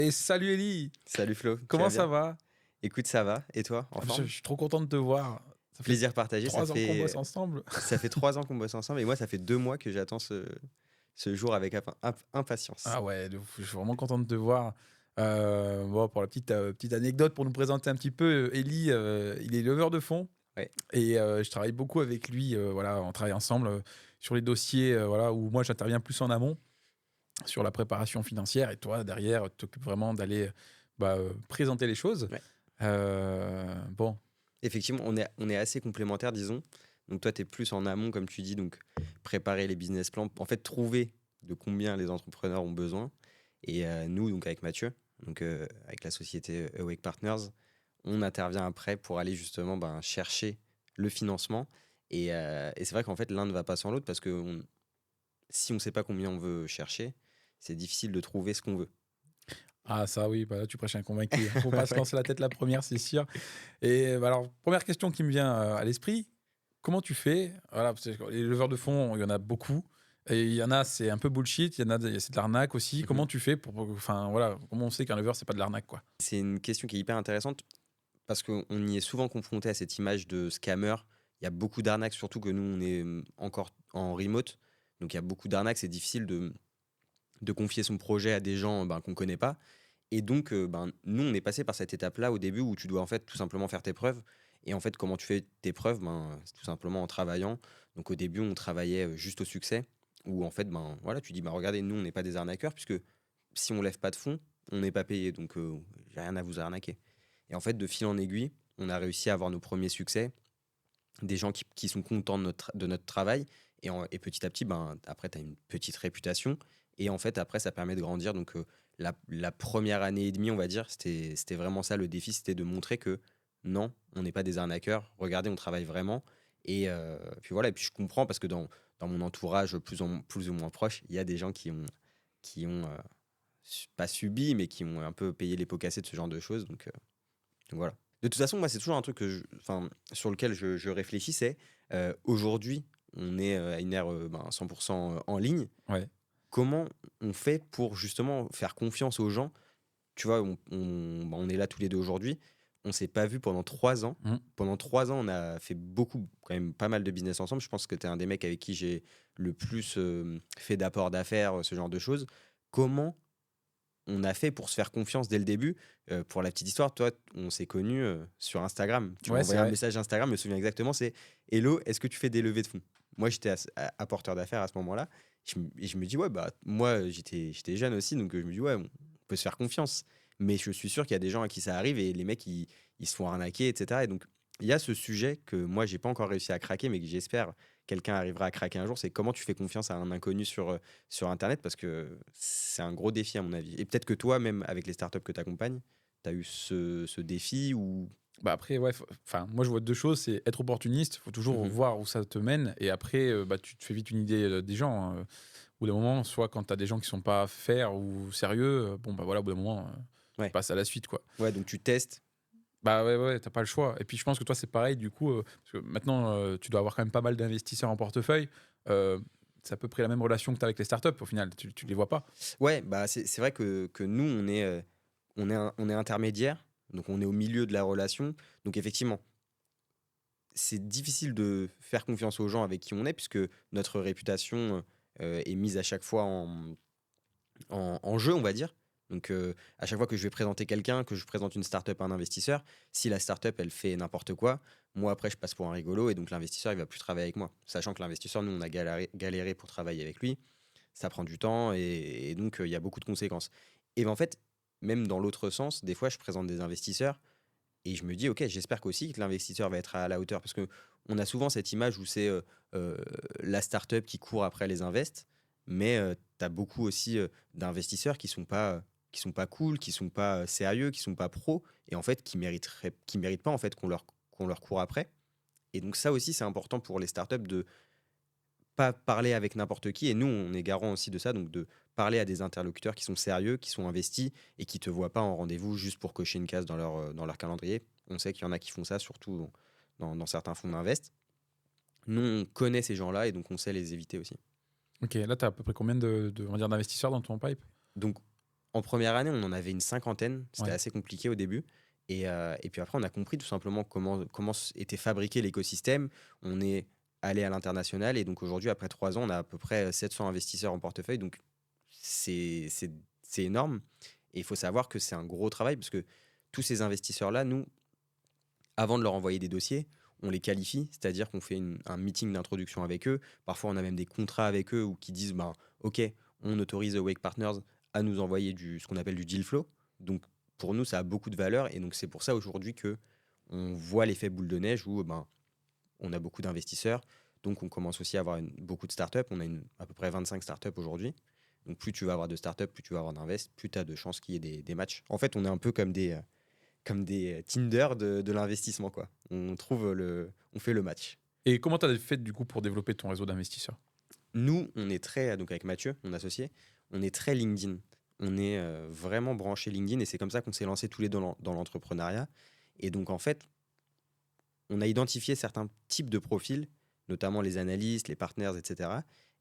Et salut Ellie, Salut Flo, tu vas comment ça bien? va? Écoute, ça va, et toi, en Je forme? suis trop content de te voir. Ça fait Plaisir partagé, 3 ans qu'on bosse ensemble. ça fait 3 ans qu'on bosse ensemble et moi ça fait 2 mois que j'attends ce jour avec impatience. Ah ouais, de ouf, je suis vraiment content de te voir. Bon, pour la petite anecdote, pour nous présenter un petit peu, Ellie, il est leveur de fonds Ouais, et je travaille beaucoup avec lui. Voilà, on travaille ensemble sur les dossiers, voilà, où moi j'interviens plus en amont sur la préparation financière et toi derrière tu t'occupes vraiment d'aller présenter les choses. ouais. Bon, Effectivement, on est assez complémentaires, disons. Donc toi, tu es plus en amont, comme tu dis, donc préparer les business plans, en fait, trouver de combien les entrepreneurs ont besoin. Et nous, donc avec Mathieu, donc avec la société Awake Partners, on intervient après pour aller justement chercher le financement. Et c'est vrai qu'en fait, l'un ne va pas sans l'autre parce que si on ne sait pas combien on veut chercher, c'est difficile de trouver ce qu'on veut. ah ça oui, bah là tu prêches un convaincu, hein. Faut Ouais, pas se ouais. lancer la tête la première, c'est sûr. Et alors, première question qui me vient à l'esprit, comment tu fais? Voilà, parce que les leveurs de fonds, il y en a beaucoup. Et il y en a, c'est un peu bullshit, il y en a, c'est de l'arnaque aussi. Mhm. Comment tu fais enfin voilà, comment on sait qu'un lever, c'est pas de l'arnaque, quoi? C'est une question qui est hyper intéressante parce qu'on y est souvent confronté à cette image de scammer. Il y a beaucoup d'arnaques, surtout que nous, on est encore en remote. Donc il y a beaucoup d'arnaques, c'est difficile de confier son projet à des gens qu'on ne connaît pas. Et donc, nous, on est passé par cette étape-là au début où tu dois en fait tout simplement faire tes preuves. Et en fait, comment tu fais tes preuves? C'est tout simplement en travaillant. Donc au début, on travaillait juste au succès, où en fait, voilà, tu dis, regardez, nous, on n'est pas des arnaqueurs, puisque si on lève pas de fonds, on n'est pas payé. Donc, j'ai rien à vous arnaquer. Et en fait, de fil en aiguille, on a réussi à avoir nos premiers succès, des gens qui sont contents de notre travail. Et petit à petit, après, tu as une petite réputation. Et en fait, après, ça permet de grandir. Donc, la première année et demie, on va dire, c'était vraiment ça le défi, c'était de montrer que non, on n'est pas des arnaqueurs. Regardez, on travaille vraiment. Et puis voilà, et puis je comprends parce que dans mon entourage plus ou moins proche, il y a des gens qui ont pas subi, mais qui ont un peu payé les pots cassés de ce genre de choses. Donc voilà. De toute façon, moi, c'est toujours un truc sur lequel je réfléchis, c'est aujourd'hui, on est à une ère 100% en ligne. Ouais. Comment on fait pour justement faire confiance aux gens? Tu vois, on est là tous les deux aujourd'hui. On s'est pas vu pendant 3 ans. Mmh. Pendant 3 ans, on a fait beaucoup, quand même pas mal de business ensemble. Je pense que tu es un des mecs avec qui j'ai le plus fait d'apport d'affaires, ce genre de choses. Comment on a fait pour se faire confiance dès le début? Pour la petite histoire, toi, on s'est connus sur Instagram. Tu m'as Ouais, c'est envoyé un vrai. message Instagram, je me souviens exactement, c'est Hello, est-ce que tu fais des levées de fonds? Moi, j'étais apporteur d'affaires à ce moment-là. Et je me dis, ouais, moi, j'étais jeune aussi, donc je me dis, ouais, on peut se faire confiance. Mais je suis sûr qu'il y a des gens à qui ça arrive et les mecs, ils se font arnaquer, etc. Et donc, il y a ce sujet que moi, j'ai pas encore réussi à craquer, mais que j'espère quelqu'un arrivera à craquer un jour. C'est comment tu fais confiance à un inconnu sur Internet, parce que c'est un gros défi à mon avis. Et peut-être que toi, même avec les startups que tu accompagnes, tu as eu ce défi ou... Bah après, ouais, enfin, moi je vois deux choses, c'est être opportuniste, faut toujours Mhm. voir où ça te mène, et après, tu te fais vite une idée des gens, hein. Au bout d'un moment, soit quand t'as des gens qui sont pas faire ou sérieux, bon bah voilà, au bout d'un moment, tu Ouais. passes à la suite, quoi. Ouais, donc tu testes. Bah ouais, ouais, t'as pas le choix. Et puis je pense que toi, c'est pareil, du coup, parce que maintenant, tu dois avoir quand même pas mal d'investisseurs en portefeuille. euh, c'est à peu près la même relation que t'as avec les startups, au final, tu les vois pas. Ouais, c'est vrai que nous, on est intermédiaire, donc on est au milieu de la relation. Donc effectivement, c'est difficile de faire confiance aux gens avec qui on est, puisque notre réputation est mise à chaque fois en jeu, on va dire. Donc, à chaque fois que je vais présenter quelqu'un, que je présente une startup à un investisseur, si la startup elle fait n'importe quoi, moi après je passe pour un rigolo et donc l'investisseur il va plus travailler avec moi. Sachant que l'investisseur, nous on a galéré pour travailler avec lui, ça prend du temps et donc il y a beaucoup de conséquences. Et en fait, même dans l'autre sens, des fois je présente des investisseurs et je me dis, ok, j'espère qu'aussi que l'investisseur va être à la hauteur parce que on a souvent cette image où c'est euh, la startup qui court après les invests, mais tu as beaucoup aussi d'investisseurs qui sont pas cool, qui sont pas sérieux, qui sont pas pros et en fait qui méritent pas en fait qu'on leur court après. Et donc ça aussi c'est important pour les startups de pas parler avec n'importe qui et nous on est garant aussi de ça, donc de parler à des interlocuteurs qui sont sérieux, qui sont investis et qui te voient pas en rendez-vous juste pour cocher une case dans leur calendrier. On sait qu'il y en a qui font ça, surtout dans certains fonds d'invest. Nous, on connaît ces gens-là et donc on sait les éviter aussi. Ok, là, t'as à peu près combien on va dire, d'investisseurs dans ton pipe? Donc, En première année, on en avait une cinquantaine. C'était Ouais. assez compliqué au début. Et puis après, on a compris tout simplement comment était fabriqué l'écosystème. On est allé à l'international. Et donc aujourd'hui, après 3 ans, on a à peu près 700 investisseurs en portefeuille. Donc c'est énorme. Et il faut savoir que c'est un gros travail parce que tous ces investisseurs-là, nous, avant de leur envoyer des dossiers, on les qualifie, c'est-à-dire qu'on fait un meeting d'introduction avec eux. Parfois, on a même des contrats avec eux ou qui disent ben, OK, on autorise Wake Partners à nous envoyer ce qu'on appelle du deal flow. Donc, pour nous, ça a beaucoup de valeur. Et donc, c'est pour ça aujourd'hui que on voit l'effet boule de neige où ben, on a beaucoup d'investisseurs. Donc, on commence aussi à avoir beaucoup de startups. On a à peu près 25 startups aujourd'hui. Donc, plus tu vas avoir de startups, plus tu vas avoir d'invest, plus tu as de chances qu'il y ait des matchs. En fait, on est un peu comme des Tinder de l'investissement, quoi. On fait le match. Et comment tu as fait du coup pour développer ton réseau d'investisseurs? Nous, on est très, donc avec Mathieu, mon associé, on est très LinkedIn. On est vraiment branché LinkedIn et c'est comme ça qu'on s'est lancé tous les deux dans l'entrepreneuriat. Et donc, en fait, on a identifié certains types de profils, notamment les analystes, les partenaires, etc.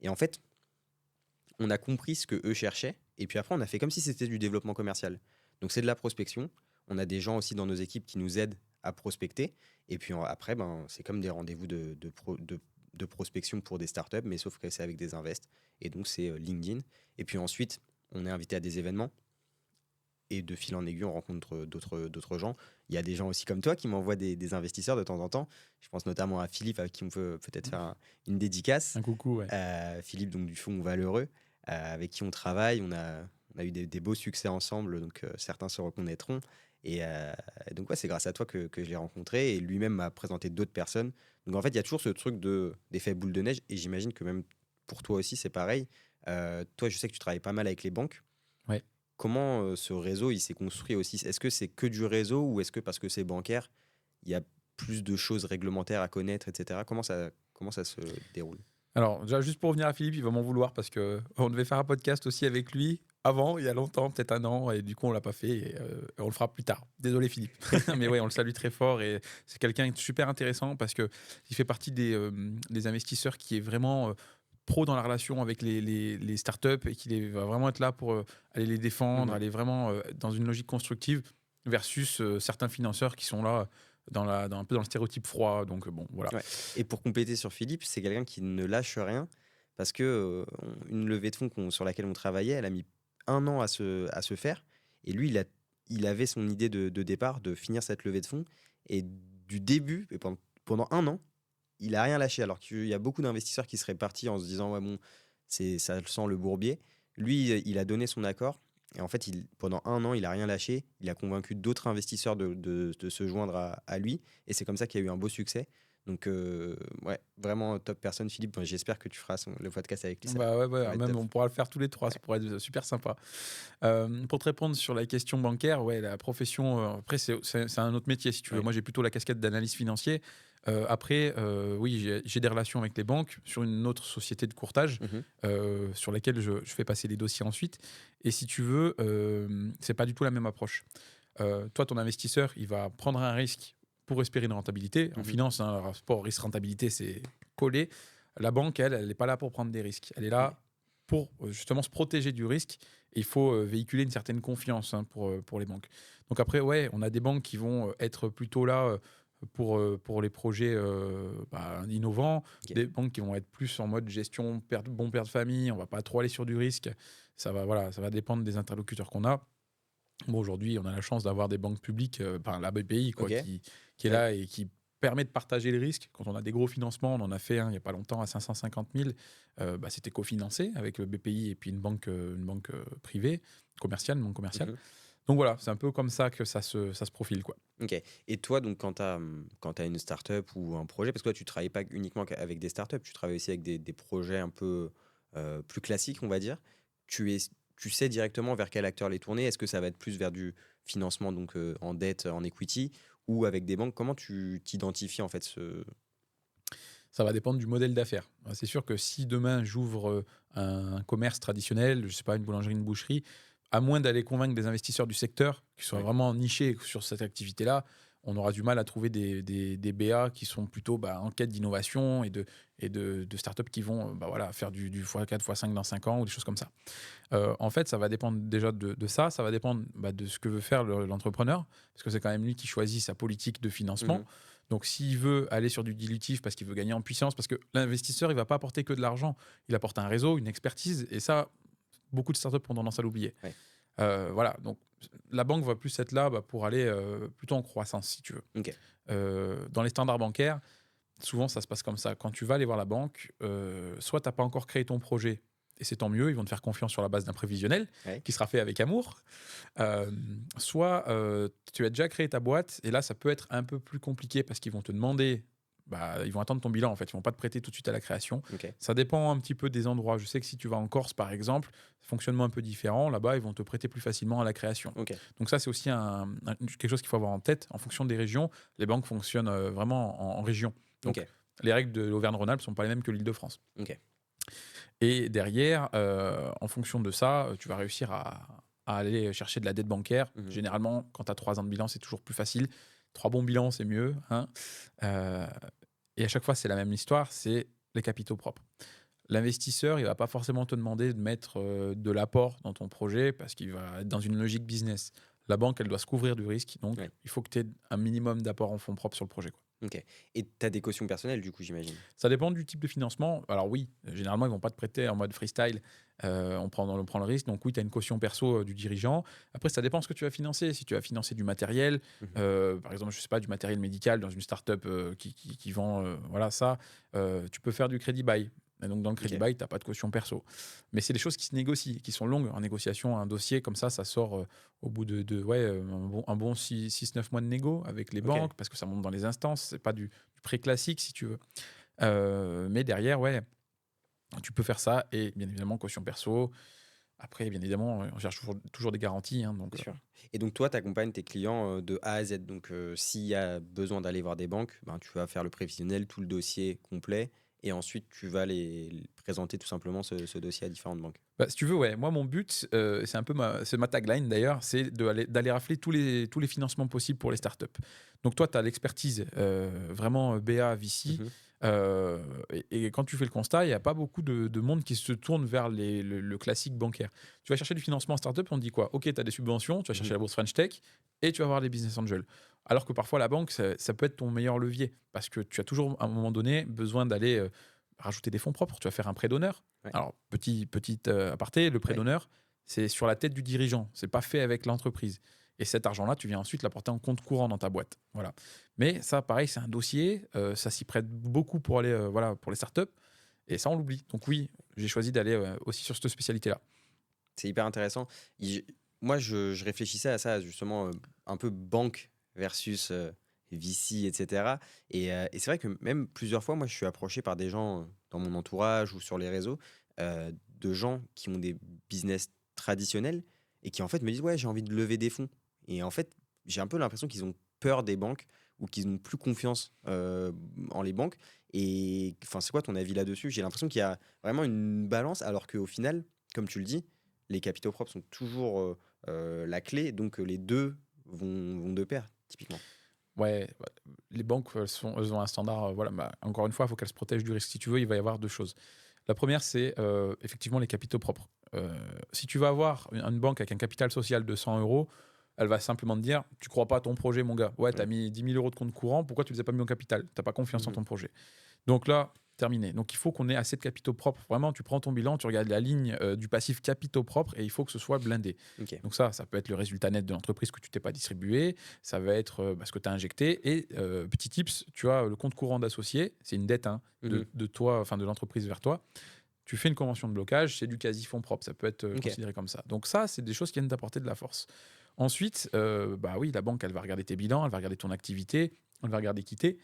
Et en fait, on a compris ce que eux cherchaient. Et puis après, on a fait comme si c'était du développement commercial. Donc, c'est de la prospection. On a des gens aussi dans nos équipes qui nous aident à prospecter. Et puis après, ben, c'est comme des rendez-vous de prospection pour des startups, mais sauf que c'est avec des invests. Et donc, c'est LinkedIn. Et puis ensuite, on est invité à des événements. Et de fil en aiguille, on rencontre d'autres gens. Il y a des gens aussi comme toi qui m'envoient des investisseurs de temps en temps. Je pense notamment à Philippe, avec qui on peut peut-être faire une dédicace. Un coucou, ouais. Philippe, donc du fonds Valeureux, avec qui on travaille. On a eu des beaux succès ensemble, donc certains se reconnaîtront. Donc, ouais, c'est grâce à toi que je l'ai rencontré. Et lui-même m'a présenté d'autres personnes. Donc, en fait, il y a toujours ce truc d'effet boule de neige. Et j'imagine que même pour toi aussi, c'est pareil. Toi, je sais que tu travailles pas mal avec les banques. Ouais. Comment ce réseau il s'est construit aussi? Est-ce que c'est que du réseau ou est-ce que parce que c'est bancaire, il y a plus de choses réglementaires à connaître, etc. Comment ça se déroule? Alors, déjà, juste pour revenir à Philippe, il va m'en vouloir parce que on devait faire un podcast aussi avec lui avant, il y a longtemps, peut-être un an, et du coup, on l'a pas fait. Et, on le fera plus tard. Désolé, Philippe. Mais ouais, on le salue très fort et c'est quelqu'un de super intéressant parce que il fait partie des investisseurs qui est vraiment pro dans la relation avec les startups et va vraiment être là pour aller les défendre, Mhm. aller vraiment dans une logique constructive versus certains financeurs qui sont là un peu dans le stéréotype froid. Donc, bon, voilà. Ouais. Et pour compléter sur Philippe, c'est quelqu'un qui ne lâche rien parce que une levée de fonds sur laquelle on travaillait, elle a mis 1 an à se faire. Et lui, il avait son idée de départ de finir cette levée de fonds. Et du début, et pendant 1 an, il a rien lâché. Alors qu'il y a beaucoup d'investisseurs qui seraient partis en se disant, ouais, bon, ça sent le bourbier. Lui, il a donné son accord. Et en fait, pendant 1 an, il a rien lâché. Il a convaincu d'autres investisseurs de se joindre à lui. Et c'est comme ça qu'il y a eu un beau succès. Donc, ouais, vraiment top personne, Philippe. Bon, j'espère que tu feras le podcast avec lui. Bah ouais, Ça ouais, va être même top. on pourra le faire tous les trois, ça pourrait être super sympa. Pour te répondre sur la question bancaire, ouais, la profession, après, c'est un autre métier si tu veux. Ouais. Moi, j'ai plutôt la casquette d'analyse financier. Après, oui, j'ai des relations avec les banques sur une autre société de courtage Mhm. sur laquelle je fais passer les dossiers ensuite. Et si tu veux, c'est pas du tout la même approche. Toi, ton investisseur, il va prendre un risque pour espérer une rentabilité. En Mhm. finance, un rapport risque-rentabilité, c'est collé. La banque, elle n'est pas là pour prendre des risques. Elle est Ouais. là pour justement se protéger du risque. Et il faut véhiculer une certaine confiance pour les banques. Donc après, ouais, on a des banques qui vont être plutôt là pour les projets innovants, Ok. des banques qui vont être plus en mode gestion bon père de famille, on va pas trop aller sur du risque. Voilà, ça va dépendre des interlocuteurs qu'on a. Bon, aujourd'hui, on a la chance d'avoir des banques publiques, la BPI, quoi, Ok. qui est Ouais. là et qui permet de partager les risques. Quand on a des gros financements, on en a fait un il n'y a pas longtemps à 550 000. C'était cofinancé avec le BPI et puis une banque privée, commerciale, non commerciale. Mhm. Donc voilà, c'est un peu comme ça que ça se profile, quoi. Ok. Et toi, donc, quand tu as une startup ou un projet, parce que toi, tu travailles pas uniquement avec des startups, tu travailles aussi avec des projets un peu plus classiques, on va dire. Tu, es, Tu sais directement vers quel acteur les tourner. Est-ce que ça va être plus vers du financement donc en dette, en equity, ou avec des banques? Comment tu t'identifies en fait Ça va dépendre du modèle d'affaires. C'est sûr que si demain j'ouvre un commerce traditionnel, je sais pas, une boulangerie, une boucherie, à moins d'aller convaincre des investisseurs du secteur qui soient Ouais. vraiment nichés sur cette activité-là, on aura du mal à trouver des BA qui sont plutôt en quête d'innovation et de startups qui vont voilà, faire du x4, x5 dans 5 ans ou des choses comme ça. En fait, ça va dépendre déjà de ça. Ça va dépendre de ce que veut faire l'entrepreneur, parce que c'est quand même lui qui choisit sa politique de financement. Mhm. Donc, s'il veut aller sur du dilutif parce qu'il veut gagner en puissance, parce que l'investisseur, il ne va pas apporter que de l'argent, il apporte un réseau, une expertise, et ça, beaucoup de startups ont tendance à l'oublier. Ouais. Voilà, donc la banque va plus être là pour aller plutôt en croissance, si tu veux. Ok. Dans les standards bancaires, souvent, ça se passe comme ça. Quand tu vas aller voir la banque, soit tu n'as pas encore créé ton projet, et c'est tant mieux, ils vont te faire confiance sur la base d'un prévisionnel Ouais. qui sera fait avec amour. Soit tu as déjà créé ta boîte, et là, ça peut être un peu plus compliqué parce qu'ils vont te demander, ils vont attendre ton bilan en fait, ils vont pas te prêter tout de suite à la création. Ok. Ça dépend un petit peu des endroits. Je sais que si tu vas en Corse par exemple, fonctionnement un peu différent, là-bas, ils vont te prêter plus facilement à la création. Ok. Donc ça, c'est aussi quelque chose qu'il faut avoir en tête. En fonction des régions, les banques fonctionnent vraiment en région. Donc Ok. les règles de l'Auvergne-Rhône-Alpes sont pas les mêmes que l'Île-de-France. Ok. Et derrière, en fonction de ça, tu vas réussir à aller chercher de la dette bancaire. Mhm. Généralement, quand tu as 3 ans de bilan, c'est toujours plus facile. 3 bons bilans, c'est mieux, hein. Euh, et à chaque fois, c'est la même histoire, c'est les capitaux propres. L'investisseur, il va pas forcément te demander de mettre de l'apport dans ton projet parce qu'il va être dans une logique business. La banque, elle doit se couvrir du risque, donc Ouais. il faut que tu aies un minimum d'apport en fonds propres sur le projet, quoi. Ok. Et tu as des cautions personnelles, du coup, j'imagine. Ça dépend du type de financement. Alors oui, généralement, ils vont pas te prêter en mode freestyle. On prend le risque. Donc oui, tu as une caution perso du dirigeant. Après, ça dépend ce que tu vas financer. Si tu vas financer du matériel, Mhm. par exemple, je sais pas, du matériel médical dans une startup qui vend voilà ça, tu peux faire du crédit bail. Et donc dans le crédit Ok. bail, tu n'as pas de caution perso. Mais c'est des choses qui se négocient, qui sont longues. En négociation, un dossier comme ça sort au bout un bon 6-9 mois de négo avec les Ok. banques, parce que ça monte dans les instances. C'est pas du prêt classique, si tu veux. Mais derrière, ouais, tu peux faire ça, et bien évidemment, caution perso. Après, bien évidemment, on cherche toujours des garanties, hein, donc Bien sûr. Et donc, toi, tu accompagnes tes clients de A à Z. Donc, s'il y a besoin d'aller voir des banques, ben, tu vas faire le prévisionnel, tout le dossier complet. Et ensuite, tu vas les présenter tout simplement ce dossier à différentes banques. si tu veux, ouais, moi, mon but, c'est un peu c'est ma tagline d'ailleurs, c'est d'aller rafler tous les financements possibles pour les startups. Donc, toi, tu as l'expertise vraiment BA, VC. Mhm. Et quand tu fais le constat, il n'y a pas beaucoup de monde qui se tourne vers le classique bancaire. Tu vas chercher du financement en startup, on te dit quoi? Ok, tu as des subventions, tu vas chercher Mhm. la bourse French Tech et tu vas voir les business angels. Alors que parfois, la banque, ça peut être ton meilleur levier parce que tu as toujours, à un moment donné, besoin d'aller rajouter des fonds propres. Tu vas faire un prêt d'honneur. Ouais. Alors, petit aparté, le prêt Ouais. d'honneur, c'est sur la tête du dirigeant. C'est pas fait avec l'entreprise. Et cet argent-là, tu viens ensuite l'apporter en compte courant dans ta boîte. Voilà. Mais ça, pareil, c'est un dossier. Ça s'y prête beaucoup pour aller, voilà, pour les startups. Et ça, on l'oublie. Donc oui, j'ai choisi d'aller aussi sur cette spécialité-là. C'est hyper intéressant. Moi, je réfléchissais à ça, justement, un peu banque versus VC, etc. Et c'est vrai que même plusieurs fois, moi, je suis approché par des gens dans mon entourage ou sur les réseaux, de gens qui ont des business traditionnels et qui, en fait, me disent, ouais, j'ai envie de lever des fonds. Et en fait, j'ai un peu l'impression qu'ils ont peur des banques ou qu'ils n'ont plus confiance en les banques. Et enfin, c'est quoi ton avis là-dessus? J'ai l'impression qu'il y a vraiment une balance, alors qu'au final, comme tu le dis, les capitaux propres sont toujours la clé, donc les deux vont de pair, typiquement. Ouais, les banques, elles ont un standard. Voilà, encore une fois, il faut qu'elles se protègent du risque. Si tu veux, il va y avoir deux choses. La première, c'est effectivement les capitaux propres. Si tu vas avoir une banque avec un capital social de 100 euros, elle va simplement te dire: tu crois pas à ton projet, mon gars. Ouais, tu as Ouais. mis 10 000 euros de compte courant, pourquoi tu ne les as pas mis en capital? Tu n'as pas confiance en Mhm. ton projet. Donc là, terminé. Donc il faut qu'on ait assez de capitaux propres. Vraiment, tu prends ton bilan, tu regardes la ligne du passif capitaux propres, et il faut que ce soit blindé. Ok. Donc ça peut être le résultat net de l'entreprise que tu t'es pas distribué, ça va être ce que tu as injecté. Et petit tips, tu as le compte courant d'associé, c'est une dette, hein, Mhm. de toi, enfin de l'entreprise vers toi. Tu fais une convention de blocage, c'est du quasi fonds propre, ça peut être Ok. considéré comme ça. Donc ça, c'est des choses qui viennent t'apporter de la force. Ensuite, oui, la banque, elle va regarder tes bilans, elle va regarder ton activité, elle va regarder quitter.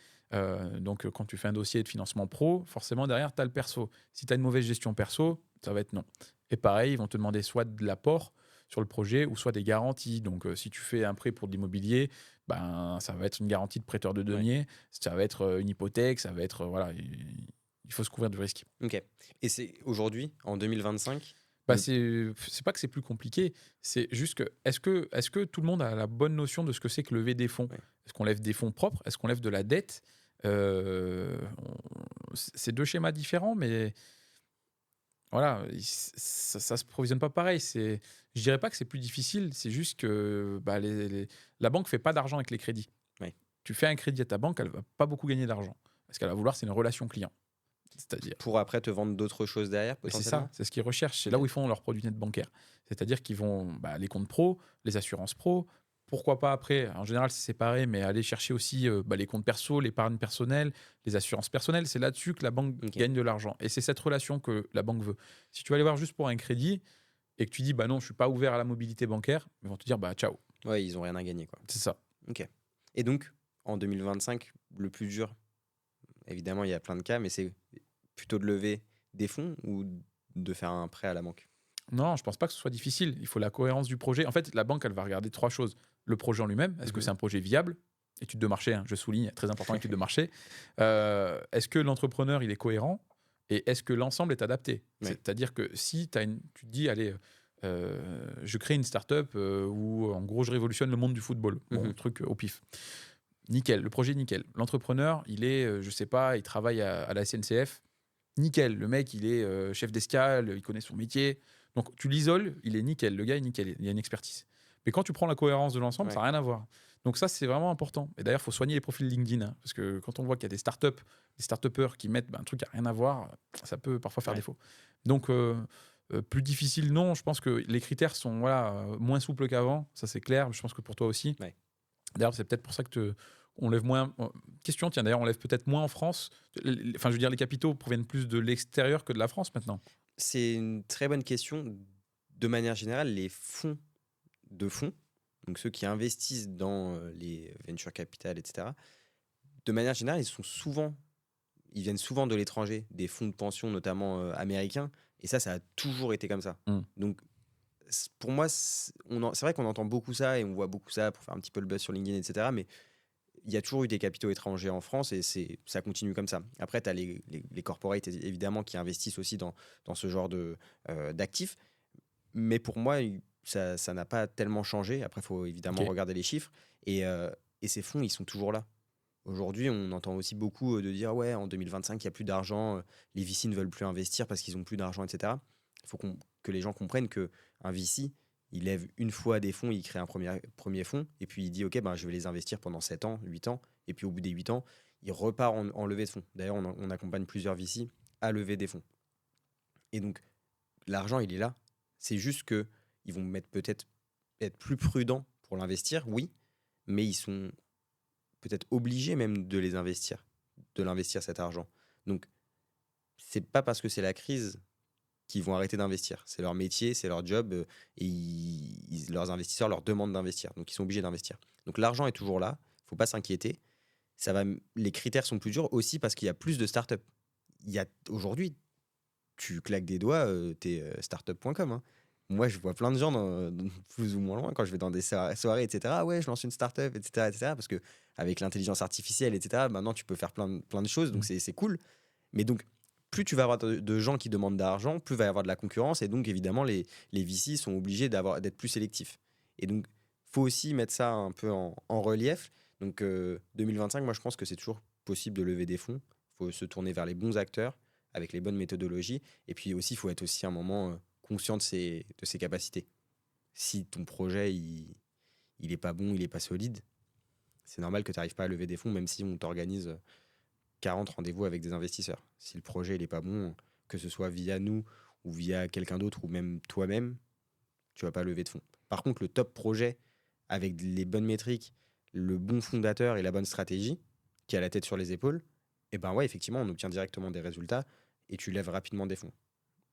Donc, quand tu fais un dossier de financement pro, forcément, derrière, tu as le perso. Si tu as une mauvaise gestion perso, ça va être non. Et pareil, ils vont te demander soit de l'apport sur le projet ou soit des garanties. Donc, si tu fais un prêt pour de l'immobilier, ça va être une garantie de prêteur de Ouais. deniers, ça va être une hypothèque, ça va être. Voilà, il faut se couvrir du risque. Ok. Et c'est aujourd'hui, en 2025, C'est pas que c'est plus compliqué, c'est juste que est-ce que tout le monde a la bonne notion de ce que c'est que lever des fonds? ouais. Est-ce qu'on lève des fonds propres? Est-ce qu'on lève de la dette? C'est deux schémas différents, mais voilà, ça ne se provisionne pas pareil. Je dirais pas que c'est plus difficile, c'est juste que bah, la banque fait pas d'argent avec les crédits. Ouais. Tu fais un crédit à ta banque, elle va pas beaucoup gagner d'argent. Ce qu'elle va vouloir, c'est une relation client. C'est-à-dire, Pour après te vendre d'autres choses derrière, mais c'est potentiellement? ça, c'est ce qu'ils recherchent. C'est Ok. là où ils font leur produit net bancaire. C'est-à-dire qu'ils vont bah, les comptes pro, les assurances pro. Pourquoi pas après, en général c'est séparé, mais aller chercher aussi bah, les comptes perso, l'épargne personnelle, les assurances personnelles. C'est là-dessus que la banque Ok. gagne de l'argent. Et c'est cette relation que la banque veut. Si tu vas aller voir juste pour un crédit et que tu dis bah non, je suis pas ouvert à la mobilité bancaire, ils vont te dire bah ciao. Ouais, ils ont rien à gagner, quoi. C'est ça. Ok. Et donc, en 2025, le plus dur, évidemment, il y a plein de cas, mais c'est plutôt de lever des fonds ou de faire un prêt à la banque? Non, je pense pas que ce soit difficile. Il faut la cohérence du projet. En fait, la banque, elle va regarder trois choses. Le projet en lui-même, est-ce que c'est un projet viable? Étude de marché, hein, je souligne, très important, étude de marché. Est-ce que l'entrepreneur, il est cohérent? Et est-ce que l'ensemble est adapté? Ouais. C'est-à-dire que si tu te dis, allez, je crée une start-up où, en gros, je révolutionne le monde du football. Bon, Mhm. truc au pif. Nickel, le projet, nickel. L'entrepreneur, il est, je sais pas, il travaille à la SNCF. Nickel, le mec, il est chef d'escale, il connaît son métier. Donc, tu l'isoles, il est nickel. Le gars est nickel, il y a une expertise. Mais quand tu prends la cohérence de l'ensemble, ça Ouais. n'a rien à voir. Donc ça, c'est vraiment important. Et d'ailleurs, il faut soigner les profils LinkedIn. Hein, parce que quand on voit qu'il y a des startups, des start-upers qui mettent un truc qui n'a rien à voir, ça peut parfois faire Ouais. défaut. Donc, plus difficile, non. Je pense que les critères sont voilà, moins souples qu'avant. Ça, c'est clair. Je pense que pour toi aussi. Ouais. D'ailleurs, c'est peut-être pour ça que on lève moins. Question, tiens, d'ailleurs, on lève peut-être moins en France. Enfin, je veux dire, les capitaux proviennent plus de l'extérieur que de la France maintenant. C'est une très bonne question. De manière générale, les fonds de fonds, donc ceux qui investissent dans les venture capital, etc., de manière générale, ils viennent souvent de l'étranger, des fonds de pension notamment américains, et ça a toujours été comme ça. Mm. Donc, pour moi, c'est vrai qu'on entend beaucoup ça et on voit beaucoup ça pour faire un petit peu le buzz sur LinkedIn, etc., mais il y a toujours eu des capitaux étrangers en France et ça continue comme ça. Après, tu as les corporates, évidemment, qui investissent aussi dans ce genre d'actifs. Mais pour moi, ça n'a pas tellement changé. Après, il faut évidemment Ok. regarder les chiffres. Et ces fonds, ils sont toujours là. Aujourd'hui, on entend aussi beaucoup de dire ouais, en 2025, il n'y a plus d'argent, les VC ne veulent plus investir parce qu'ils n'ont plus d'argent, etc. Il faut que les gens comprennent qu'un VC, il lève une fois des fonds, il crée un premier fonds, et puis il dit ok, ben, je vais les investir pendant 7 ans, 8 ans, et puis au bout des 8 ans, il repart en levée de fonds. D'ailleurs, on accompagne plusieurs VC à lever des fonds. Et donc, l'argent, il est là. C'est juste que ils vont peut-être être plus prudents pour l'investir, oui, mais ils sont peut-être obligés même de l'investir cet argent. Donc, c'est pas parce que c'est la crise qu'ils vont arrêter d'investir. C'est leur métier, c'est leur job, et leurs investisseurs leur demandent d'investir. Donc, ils sont obligés d'investir. Donc, l'argent est toujours là. Faut pas s'inquiéter. Les critères sont plus durs aussi parce qu'il y a plus de startups. Aujourd'hui, tu claques des doigts, t'es startup.com. Hein. Moi, je vois plein de gens plus ou moins loin quand je vais dans des soirées, etc. Ah ouais, je lance une startup, etc., etc. Parce que avec l'intelligence artificielle, etc., maintenant, tu peux faire plein de choses, donc Mm. c'est cool. Mais donc, plus tu vas avoir de gens qui demandent d'argent, plus il va y avoir de la concurrence. Et donc, évidemment, les VC sont obligés d'être plus sélectifs. Et donc, faut aussi mettre ça un peu en relief. Donc, 2025, moi, je pense que c'est toujours possible de lever des fonds. Il faut se tourner vers les bons acteurs avec les bonnes méthodologies. Et puis aussi, il faut être aussi un moment conscient de ses capacités. Si ton projet, il est pas bon, il est pas solide, c'est normal que tu n'arrives pas à lever des fonds, même si on t'organise 40 rendez-vous avec des investisseurs. Si le projet, il est pas bon, que ce soit via nous ou via quelqu'un d'autre ou même toi-même, tu vas pas lever de fonds. Par contre, le top projet, avec les bonnes métriques, le bon fondateur et la bonne stratégie, qui a la tête sur les épaules, et ben ouais, effectivement, on obtient directement des résultats et tu lèves rapidement des fonds.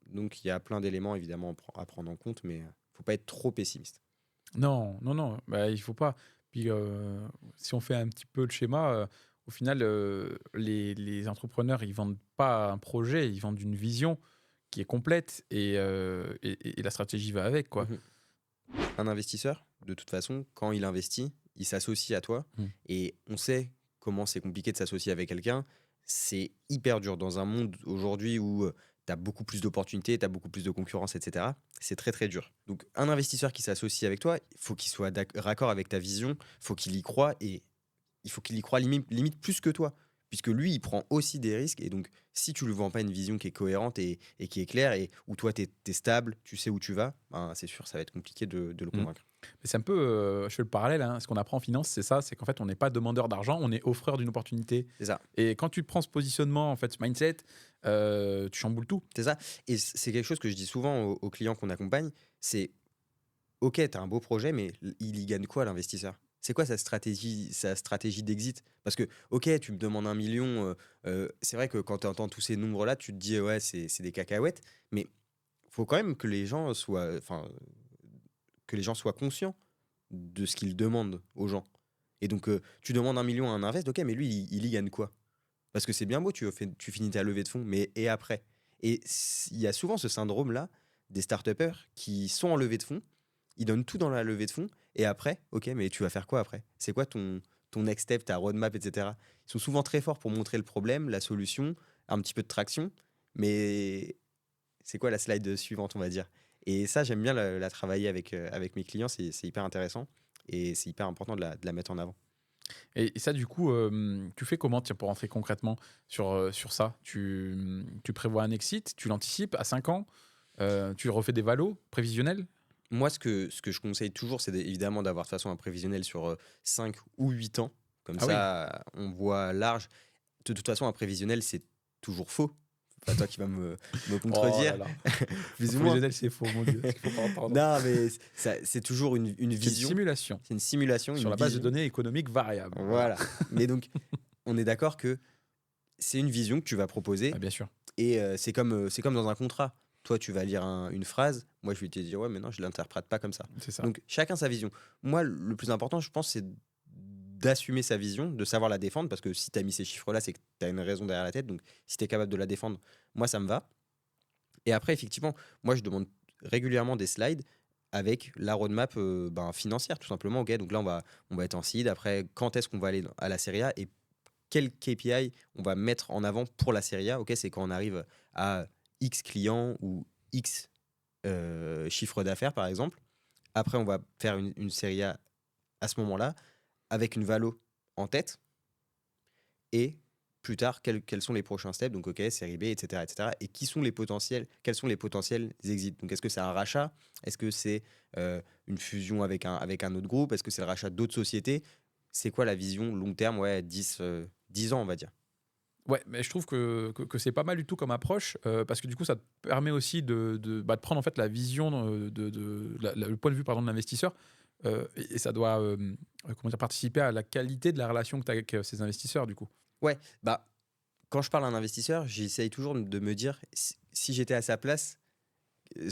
Donc il y a plein d'éléments évidemment à prendre en compte, mais faut pas être trop pessimiste. Non, non, non, bah, il faut pas. Puis, si on fait un petit peu le schéma, au final, les entrepreneurs, ils vendent pas un projet, ils vendent une vision qui est complète et la stratégie va avec, quoi. Mhm. Un investisseur, de toute façon, quand il investit, il s'associe à toi Mm. et on sait comment c'est compliqué de s'associer avec quelqu'un. C'est hyper dur dans un monde aujourd'hui où tu as beaucoup plus d'opportunités, tu as beaucoup plus de concurrence, etc. C'est très très dur. Donc un investisseur qui s'associe avec toi, il faut qu'il soit raccord avec ta vision, faut qu'il y croit et il faut qu'il y croit limite plus que toi. Puisque lui, il prend aussi des risques. Et donc, si tu ne lui vends pas une vision qui est cohérente et qui est claire, et où toi, tu es stable, tu sais où tu vas, ben, c'est sûr, ça va être compliqué de le Mm. convaincre. Mais c'est un peu, je fais le parallèle, hein, ce qu'on apprend en finance, c'est ça, c'est qu'en fait, on n'est pas demandeur d'argent, on est offreur d'une opportunité. C'est ça. Et quand tu prends ce positionnement, en fait, ce mindset, tu chamboules tout. C'est ça. Et c'est quelque chose que je dis souvent aux clients qu'on accompagne, c'est OK, tu as un beau projet, mais il y gagne quoi l'investisseur? C'est quoi sa stratégie d'exit? Parce que, OK, tu me demandes 1 million, c'est vrai que quand tu entends tous ces nombres-là, tu te dis: «Ouais, c'est des cacahuètes», mais faut quand même que les gens soient conscients de ce qu'ils demandent aux gens. Et donc, tu demandes 1 million à un invest, OK, mais lui, il y gagne quoi? Parce que c'est bien beau, tu finis ta levée de fonds, mais et après? Et il y a souvent ce syndrome-là des start-upers qui sont en levée de fonds, ils donnent tout dans la levée de fonds, et après, OK, mais tu vas faire quoi après? C'est quoi ton next step, ta roadmap, et cetera? Ils sont souvent très forts pour montrer le problème, la solution, un petit peu de traction, mais c'est quoi la slide suivante, on va dire? Et ça, j'aime bien la travailler avec mes clients, c'est hyper intéressant et c'est hyper important de la mettre en avant. Et ça, du coup, tu fais comment, tiens, pour rentrer concrètement sur ça? Tu prévois un exit, tu l'anticipes à 5 ans, tu refais des valos prévisionnels? Moi, ce que je conseille toujours, c'est évidemment d'avoir de toute façon un prévisionnel sur 5 ou 8 ans. Comme Ah oui, ça, on voit large. De toute façon, un prévisionnel, c'est toujours faux. Pas toi qui vas me oh là contredire, là, un plus ou moins. prévisionnel, c'est faux, mon Dieu, ce qu'il faut pas entendre. Non, mais c'est toujours une C'est une vision. simulation C'est une simulation, sur une la base de vision. données économiques variables. Voilà. Voilà. Mais donc, on est d'accord que c'est une vision que tu vas proposer. Ah, bien sûr, Et c'est comme dans un contrat. Toi, tu vas lire une phrase. Moi, je vais te dire, ouais, mais non, je ne l'interprète pas comme ça. c'est ça. Donc, chacun sa vision. Moi, le plus important, je pense, c'est d'assumer sa vision, de savoir la défendre, parce que si tu as mis ces chiffres-là, c'est que tu as une raison derrière la tête. Donc, si tu es capable de la défendre, moi, ça me va. Et après, effectivement, moi, je demande régulièrement des slides avec la roadmap financière, tout simplement. Ok, donc là, on va être en seed. Après, quand est-ce qu'on va aller à la série A et quel KPI on va mettre en avant pour la série A? Ok, c'est quand on arrive à X clients ou X chiffre d'affaires, par exemple. Après, on va faire une série A à ce moment-là, avec une valo en tête. Et plus tard, quels sont les prochains steps? Donc, ok, série B, etc., etc. Et quels sont les potentiels exits? Donc, est-ce que c'est un rachat? Est-ce que c'est une fusion avec un autre groupe? Est-ce que c'est le rachat d'autres sociétés? C'est quoi la vision long terme? Ouais, 10 ans, on va dire. Ouais, mais je trouve que c'est pas mal du tout comme approche, parce que du coup, ça te permet aussi de prendre en fait la vision le point de vue pardon, de l'investisseur, et ça doit comment dire, participer à la qualité de la relation que tu as avec ces investisseurs, du coup. Ouais, bah, quand je parle à un investisseur, j'essaye toujours de me dire si j'étais à sa place,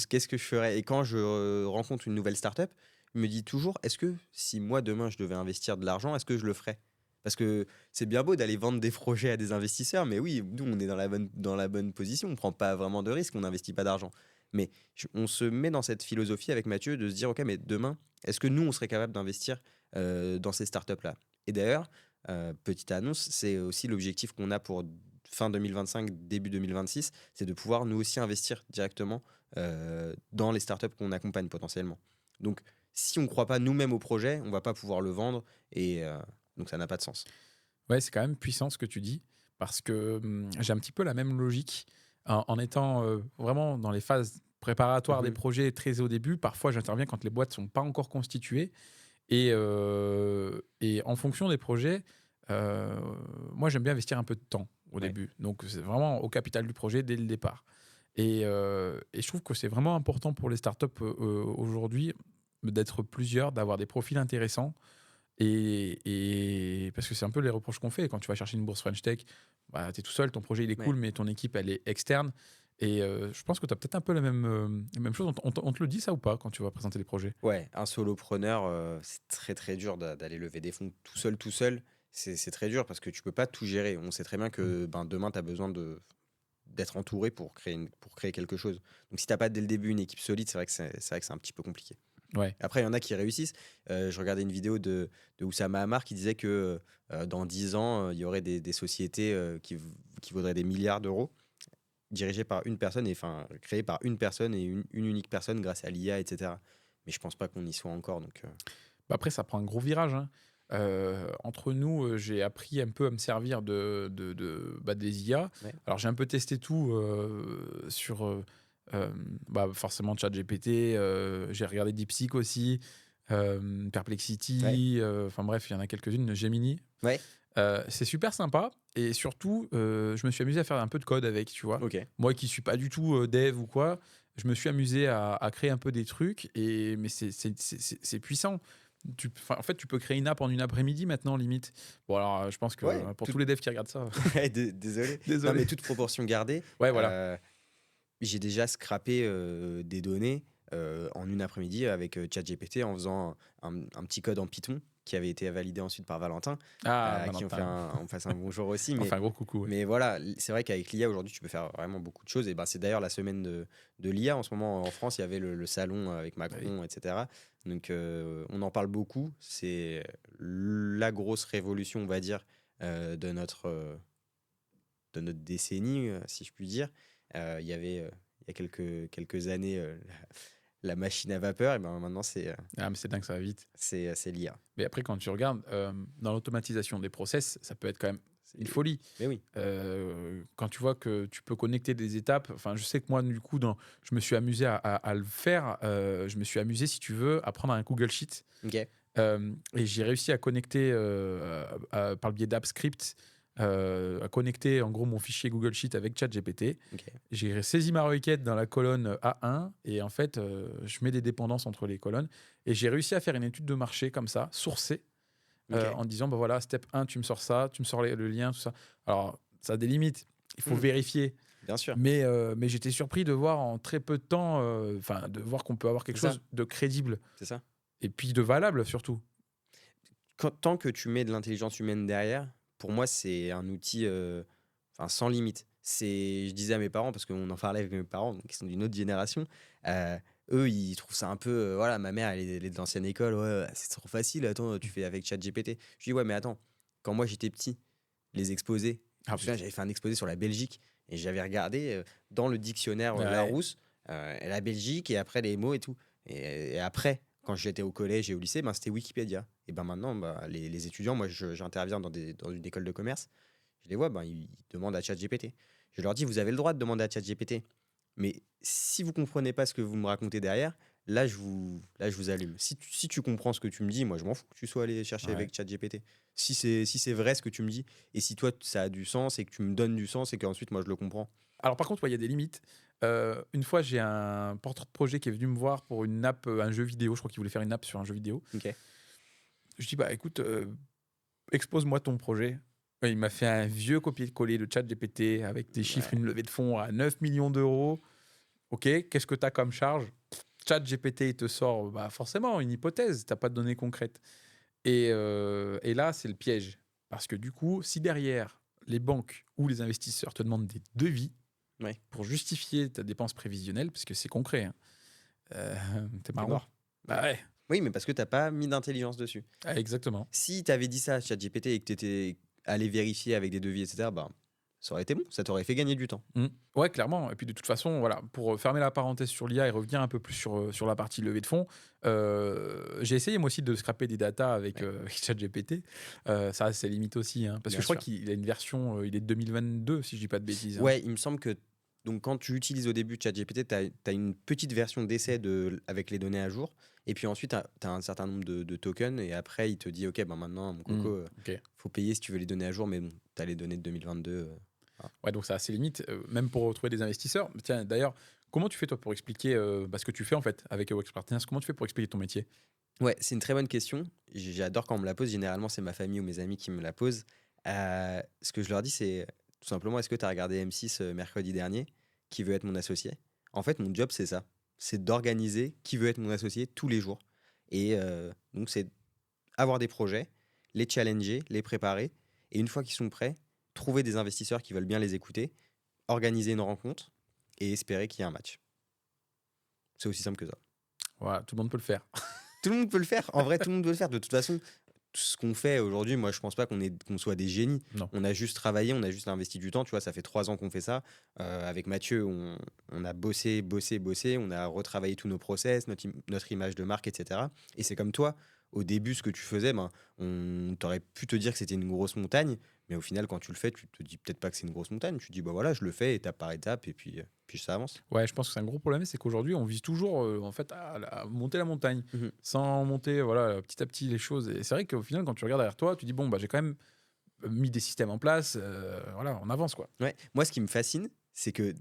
qu'est-ce que je ferais? Et quand je rencontre une nouvelle startup, je me dis toujours est-ce que si moi demain je devais investir de l'argent, est-ce que je le ferais? Parce que c'est bien beau d'aller vendre des projets à des investisseurs, mais oui, nous on est dans la bonne position, on prend pas vraiment de risques, on n'investit pas d'argent. Mais on se met dans cette philosophie avec Mathieu de se dire ok, mais demain, est-ce que nous on serait capable d'investir dans ces startups-là? Et d'ailleurs, petite annonce, c'est aussi l'objectif qu'on a pour fin 2025, début 2026, c'est de pouvoir nous aussi investir directement dans les startups qu'on accompagne potentiellement. Donc, si on ne croit pas nous-mêmes au projet, on va pas pouvoir le vendre et donc ça n'a pas de sens. Ouais, c'est quand même puissant ce que tu dis, parce que j'ai un petit peu la même logique en étant vraiment dans les phases préparatoires des Mhm. projets très au début. Parfois, j'interviens quand les boîtes sont pas encore constituées. Et en fonction des projets, heu, moi, j'aime bien investir un peu de temps au Ouais. début. Donc c'est vraiment au capital du projet dès le départ. Et je trouve que c'est vraiment important pour les startups, aujourd'hui, d'être plusieurs, d'avoir des profils intéressants et parce que c'est un peu les reproches qu'on fait quand tu vas chercher une bourse French Tech, bah, tu es tout seul, ton projet il est Ouais. cool, mais ton équipe elle est externe et je pense que tu as peut-être un peu la même chose. On te le dit ça ou pas quand tu vas présenter les projets? Ouais, un solopreneur, c'est très très dur d'aller lever des fonds tout seul, tout seul. C'est très dur parce que tu peux pas tout gérer. On sait très bien Mmh. que demain, tu as besoin d'être entouré pour créer quelque chose. Donc si t'as pas dès le début une équipe solide, c'est vrai que c'est un petit peu compliqué. Ouais. Après, il y en a qui réussissent. Je regardais une vidéo de Oussama Hamar qui disait que dans 10 ans, il y aurait des sociétés qui vaudraient des milliards d'euros, dirigées par une personne, et enfin créées par une personne et une unique personne grâce à l'IA, etc. Mais je pense pas qu'on y soit encore. Donc, Bah, après ça prend un gros virage, hein. Entre nous, j'ai appris un peu à me servir des IA. Ouais. Alors, j'ai un peu testé tout sur forcément ChatGPT. J'ai regardé DeepSeek aussi, Ouais. Perplexity. Enfin bref, il y en a quelques-unes. Gemini. Ouais. C'est super sympa. Et surtout, je me suis amusé à faire un peu de code avec, tu vois. Ok. Moi qui suis pas du tout dev ou quoi, je me suis amusé à créer un peu des trucs. Mais c'est puissant. En fait, tu peux créer une app en une après-midi maintenant, limite. Bon, alors, je pense que Ouais. pour tous les devs qui regardent ça, Ouais, désolé. Non, désolé. mais toute proportion gardée, Ouais, voilà. j'ai déjà scrappé des données en une après-midi avec ChatGPT en faisant un petit code en Python qui avait été validé ensuite par Valentin, Ah, à qui Valentin. on fasse un bonjour aussi. Enfin, un gros coucou. Ouais. Mais voilà, c'est vrai qu'avec l'IA aujourd'hui, tu peux faire vraiment beaucoup de choses. Et ben, c'est d'ailleurs la semaine de l'IA en ce moment en France. Il y avait le salon avec Macron, etc. Donc on en parle beaucoup. C'est la grosse révolution, on va dire, de notre décennie, si je puis dire. Il y avait il y a quelques années la machine à vapeur. Et ben maintenant, Ah, mais c'est dingue, ça va vite. c'est l'IA. Mais après, quand tu regardes, dans l'automatisation des process, ça peut être quand même une folie. Mais oui, Quand tu vois que tu peux connecter des étapes, enfin, je sais que moi, du coup, je me suis amusé à le faire. Je me suis amusé, si tu veux, à prendre un Google Sheet. ok. Et j'ai réussi à connecter, par le biais d'AppScript, à connecter en gros mon fichier Google Sheet avec ChatGPT. Ok. J'ai saisi ma requête dans la colonne A1 et en fait, je mets des dépendances entre les colonnes. Et j'ai réussi à faire une étude de marché comme ça, sourcée, Ok. en disant, bah voilà, step 1, tu me sors ça, tu me sors le lien, tout ça. Alors, ça a des limites, il faut Hmm. vérifier. Bien sûr. Mais j'étais surpris de voir en très peu de temps, de voir qu'on peut avoir quelque C'est ça. chose de crédible C'est ça. et puis de valable surtout. Tant que tu mets de l'intelligence humaine derrière, pour moi, c'est un outil sans limite. Je disais à mes parents, parce qu'on en parlait avec mes parents, donc ils sont d'une autre génération, euh, eux, ils trouvent ça un peu. Voilà, ma mère, elle est de l'ancienne école, ouais, c'est trop facile, attends, tu fais avec ChatGPT. Je dis, ouais, mais attends, quand moi j'étais petit, les exposés, je Ah, me souviens, j'avais fait un exposé sur la Belgique et j'avais regardé dans le dictionnaire ouais. Larousse la Belgique et après les mots et tout. Et après, quand j'étais au collège et au lycée, ben, c'était Wikipédia. Et ben maintenant, bah, les étudiants, moi j'interviens dans une école de commerce, je les vois, ben, ils demandent à ChatGPT. Je leur dis, vous avez le droit de demander à ChatGPT. Mais si vous comprenez pas ce que vous me racontez derrière, là, je vous allume. Si tu comprends ce que tu me dis, moi, je m'en fous que tu sois allé chercher Ouais. avec ChatGPT. Si c'est vrai ce que tu me dis, et si toi, ça a du sens, et que tu me donnes du sens, et qu'ensuite, moi, je le comprends. Alors par contre, ouais, il y a des limites. Une fois, j'ai un porteur de projet qui est venu me voir pour une app, un jeu vidéo. Je crois qu'il voulait faire une app sur un jeu vidéo. Ok. Je dis, bah écoute, expose-moi ton projet. Et il m'a fait un vieux copier-coller de ChatGPT avec des chiffres, Ouais. une levée de fonds à 9 millions d'euros. Ok, qu'est-ce que tu as comme charge? ChatGPT, il te sort bah, forcément une hypothèse, tu n'as pas de données concrètes. Et là, c'est le piège. Parce que du coup, si derrière, les banques ou les investisseurs te demandent des devis Ouais. pour justifier ta dépense prévisionnelle, parce que c'est concret, hein, euh, t'es T'es marron. mort. Bah ouais, Oui, mais parce que t'as pas mis d'intelligence dessus. ah, exactement. Si t'avais dit ça à ChatGPT et que t'étais allé vérifier avec des devis, etc., bah, ça aurait été bon. Ça t'aurait fait gagner du temps. Mm. Ouais, clairement. Et puis de toute façon, voilà, pour fermer la parenthèse sur l'IA et revenir un peu plus sur la partie levée de fonds, j'ai essayé moi aussi de scraper des datas avec, Ouais. avec ChatGPT. Ça, c'est limite aussi. Hein, parce Bien que je crois sûr. qu'il a une version, il est de 2022, si je dis pas de bêtises. Hein. Ouais, il me semble que donc quand tu utilises au début ChatGPT, tu as une petite version d'essai avec les données à jour. Et puis ensuite, tu as un certain nombre de tokens. Et après, il te dit, OK, ben maintenant, mon coco, Ok. faut payer si tu veux les données à jour. Mais bon, tu as les données de 2022. Voilà. Ouais, donc ça a ses limites, même pour retrouver des investisseurs. Tiens, d'ailleurs, comment tu fais toi pour expliquer ce que tu fais en fait avec Ewox Partners? Comment tu fais pour expliquer ton métier? Ouais, c'est une très bonne question. J'adore quand on me la pose. Généralement, c'est ma famille ou mes amis qui me la posent. Ce que je leur dis, c'est tout simplement, est-ce que tu as regardé M6 mercredi dernier? Qui veut être mon associé? En fait, mon job, c'est ça. C'est d'organiser qui veut être mon associé tous les jours. Et donc, c'est avoir des projets, les challenger, les préparer. Et une fois qu'ils sont prêts, trouver des investisseurs qui veulent bien les écouter, organiser une rencontre et espérer qu'il y ait un match. C'est aussi simple que ça. Voilà, tout le monde peut le faire. Tout le monde peut le faire. En vrai, tout le monde peut le faire. De toute façon, tout ce qu'on fait aujourd'hui, moi, je pense pas qu'on soit des génies. Non. On a juste travaillé, on a juste investi du temps. Tu vois, ça fait 3 ans qu'on fait ça. Avec Mathieu, on a bossé. On a retravaillé tous nos process, notre image de marque, etc. Et c'est comme toi. au début, ce que tu faisais, ben, on t'aurait pu te dire que c'était une grosse montagne, mais au final, quand tu le fais, tu te dis peut-être pas que c'est une grosse montagne. Tu te dis, bah voilà, je le fais étape par étape, et puis ça avance. Ouais, je pense que c'est un gros problème, c'est qu'aujourd'hui, on vise toujours en fait à monter la montagne, Mhm. sans monter voilà petit à petit les choses. Et c'est vrai qu'au final, quand tu regardes derrière toi, tu dis bon bah j'ai quand même mis des systèmes en place, voilà, on avance quoi. Ouais. Moi, ce qui me fascine, c'est que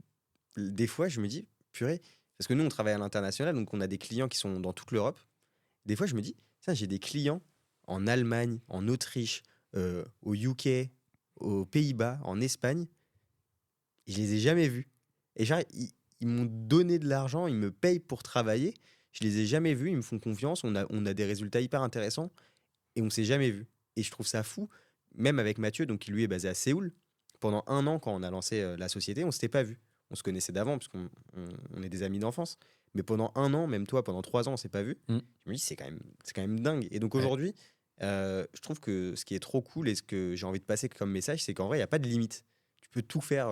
des fois, je me dis, purée, parce que nous, on travaille à l'international, donc on a des clients qui sont dans toute l'Europe. Des fois, je me dis, tiens, j'ai des clients en Allemagne, en Autriche, au UK, aux Pays-Bas, en Espagne, et je les ai jamais vus. Et genre, ils m'ont donné de l'argent, ils me payent pour travailler, je les ai jamais vus, ils me font confiance, on a des résultats hyper intéressants, et on s'est jamais vus. Et je trouve ça fou, même avec Mathieu, donc qui lui est basé à Séoul. Pendant 1 an, quand on a lancé la société, on s'était pas vus. On se connaissait d'avant, parce qu'on est des amis d'enfance. Mais pendant 1 an, même toi, pendant 3 ans, on s'est pas vus. Mm. Je me dis, c'est quand même dingue. Et donc Ouais. aujourd'hui, je trouve que ce qui est trop cool et ce que j'ai envie de passer comme message, c'est qu'en vrai, il n'y a pas de limite. Tu peux tout faire.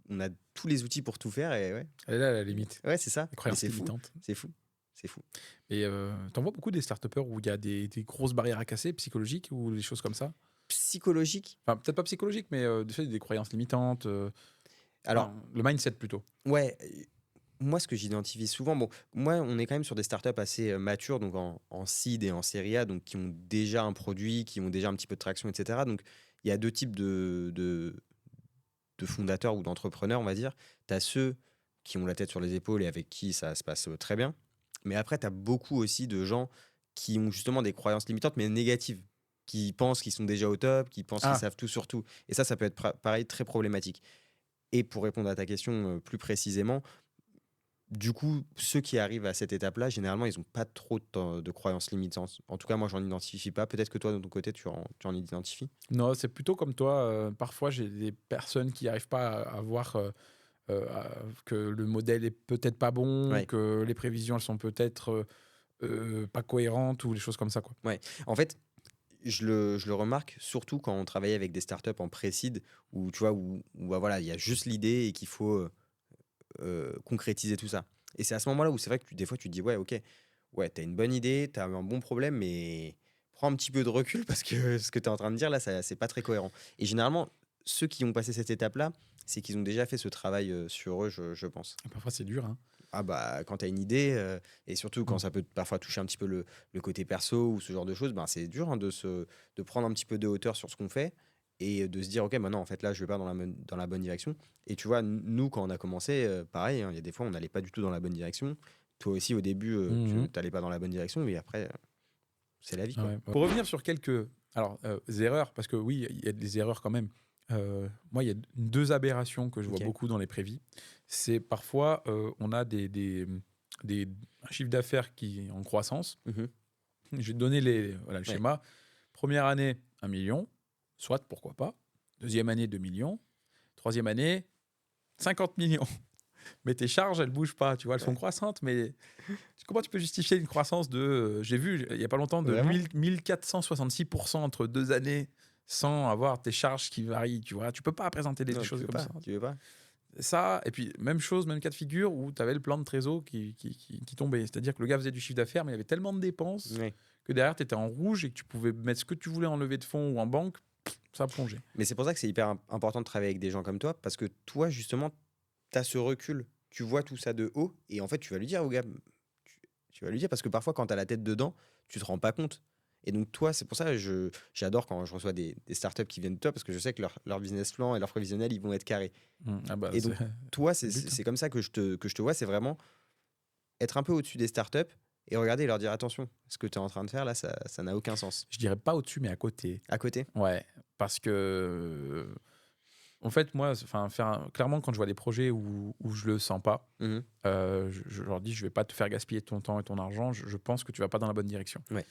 On a tous les outils pour tout faire. Et ouais, Elle est là la limite, ouais, c'est ça. les Mais croyances c'est fou. limitantes. C'est fou. C'est fou. Et t'en vois beaucoup des start-upers où il y a des grosses barrières à casser, psychologiques ou des choses comme ça. Psychologique. Enfin, peut-être pas psychologiques, mais du fait des croyances limitantes, Alors, enfin, le mindset plutôt. ouais, moi, ce que j'identifie souvent, bon, moi, on est quand même sur des startups assez matures, donc en seed et en série A, donc qui ont déjà un produit, qui ont déjà un petit peu de traction, etc. Donc, il y a deux types de fondateurs ou d'entrepreneurs, on va dire. Tu as ceux qui ont la tête sur les épaules et avec qui ça se passe très bien. Mais après, tu as beaucoup aussi de gens qui ont justement des croyances limitantes, mais négatives, qui pensent qu'ils sont déjà au top, qui pensent qu'ils Ah, savent tout sur tout. Et ça peut être pareil, très problématique. Et pour répondre à ta question plus précisément, du coup, ceux qui arrivent à cette étape-là, généralement, ils n'ont pas trop de croyances limitantes. En tout cas, moi, j'en identifie pas. Peut-être que toi, de ton côté, tu en identifies. non, c'est plutôt comme toi. Parfois, j'ai des personnes qui n'arrivent pas à voir que le modèle est peut-être pas bon, Ouais, que les prévisions elles sont peut-être pas cohérentes ou des choses comme ça quoi. ouais. En fait, je le remarque surtout quand on travaille avec des startups en pré-seed, où tu vois, où, bah, voilà, il y a juste l'idée et qu'il faut concrétiser tout ça. Et c'est à ce moment-là où c'est vrai que des fois, tu te dis, ouais, ok, ouais, t'as une bonne idée, t'as un bon problème, mais prends un petit peu de recul parce que ce que tu es en train de dire là, ça, c'est pas très cohérent. Et généralement, ceux qui ont passé cette étape-là, c'est qu'ils ont déjà fait ce travail sur eux, je pense. Et parfois c'est dur, hein. Ah bah, quand tu as une idée, et surtout quand Mm. ça peut parfois toucher un petit peu le côté perso ou ce genre de choses, ben, c'est dur hein, de prendre un petit peu de hauteur sur ce qu'on fait et de se dire, ok, maintenant, en fait, là, je vais pas dans la bonne direction. Et tu vois, nous, quand on a commencé, pareil, hein, il y a des fois, on n'allait pas du tout dans la bonne direction. Toi aussi, au début, tu Mhm. n'allais pas dans la bonne direction, mais après, c'est la vie, quoi. Ouais. Pour revenir sur quelques alors, erreurs, parce que oui, il y a des erreurs quand même. Moi, il y a deux aberrations que je vois Ok. beaucoup dans les prévis. C'est parfois, on a un chiffre d'affaires qui est en croissance. Mhm. Je vais te donner voilà, le Ouais. schéma. Première année, 1 million, soit, pourquoi pas. Deuxième année, 2 millions. Troisième année, 50 millions. Mais tes charges, elles bougent pas, tu vois, elles sont Ouais. croissantes, mais comment tu peux justifier une croissance de, j'ai vu il y a pas longtemps, de Vraiment? 1466% entre 2 années sans avoir tes charges qui varient, tu vois. Tu peux pas présenter des Non, tu choses veux comme pas. ça. Tu veux pas. Ça, et puis même chose, même cas de figure où tu avais le plan de trésor qui tombait. C'est-à-dire que le gars faisait du chiffre d'affaires, mais il y avait tellement de dépenses Ouais. que derrière, tu étais en rouge et que tu pouvais mettre ce que tu voulais en levée de fonds ou en banque, ça plongeait. Mais c'est pour ça que c'est hyper important de travailler avec des gens comme toi, parce que toi, justement, tu as ce recul, tu vois tout ça de haut, et en fait, tu vas lui dire au gars, tu vas lui dire, parce que parfois, quand tu as la tête dedans, tu te rends pas compte. Et donc, toi, c'est pour ça que j'adore quand je reçois des startups qui viennent de toi, parce que je sais que leur business plan et leur prévisionnel, ils vont être carrés. Ah bah, Et c'est donc, toi, c'est c'est le but, c'est- hein. c'est comme ça que je te vois, c'est vraiment être un peu au-dessus des startups et regarder et leur dire, attention, ce que tu es en train de faire là, ça n'a aucun sens. Je dirais pas au-dessus, mais à côté. À côté. Ouais, parce que en fait, moi, enfin, clairement, quand je vois des projets où je le sens pas, Mhm. je leur dis, je vais pas te faire gaspiller ton temps et ton argent. Je pense que tu vas pas dans la bonne direction. Ouais.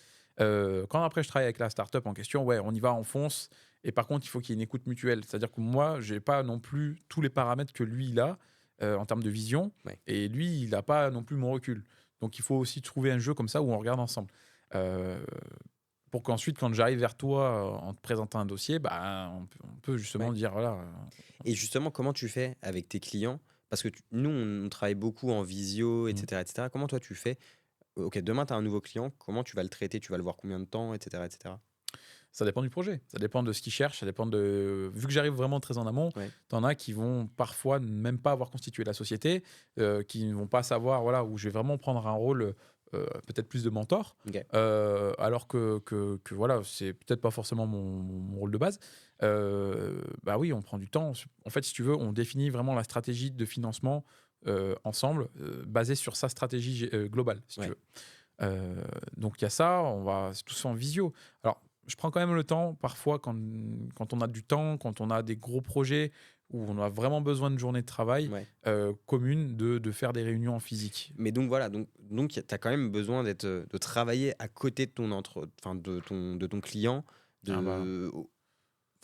Quand après je travaille avec la startup en question, ouais, on y va, on fonce. Et par contre, il faut qu'il y ait une écoute mutuelle. C'est-à-dire que moi, j'ai pas non plus tous les paramètres que lui il a en termes de vision, Ouais. et lui, il n'a pas non plus mon recul. Donc, il faut aussi trouver un jeu comme ça où on regarde ensemble. Euh, pour qu'ensuite, quand j'arrive vers toi en te présentant un dossier, bah, on peut justement Ouais. dire voilà. Et justement, comment tu fais avec tes clients? Parce que nous, on travaille beaucoup en visio, Mm. etc., etc. Comment toi, tu fais OK, demain, tu as un nouveau client, comment tu vas le traiter? Tu vas le voir combien de temps, et cetera, et cetera? Ça dépend du projet, ça dépend de ce qu'ils cherchent, ça dépend de vu que j'arrive vraiment très en amont, Ouais, tu en as qui vont parfois même pas avoir constitué la société, qui ne vont pas savoir, voilà, où je vais vraiment prendre un rôle, peut-être plus de mentor, OK. alors que voilà, c'est peut-être pas forcément mon rôle de base. Bah, oui, on prend du temps. En fait, si tu veux, on définit vraiment la stratégie de financement, ensemble, basée sur sa stratégie globale, si tu Ouais, veux. Donc il y a ça, on va c'est tout ça en visio. Alors, je prends quand même le temps parfois quand on a du temps, quand on a des gros projets où on a vraiment besoin de journées de travail, ouais. communes de faire des réunions en physique. Mais donc voilà, donc tu as quand même besoin de travailler à côté de enfin de ton client, Ah bah de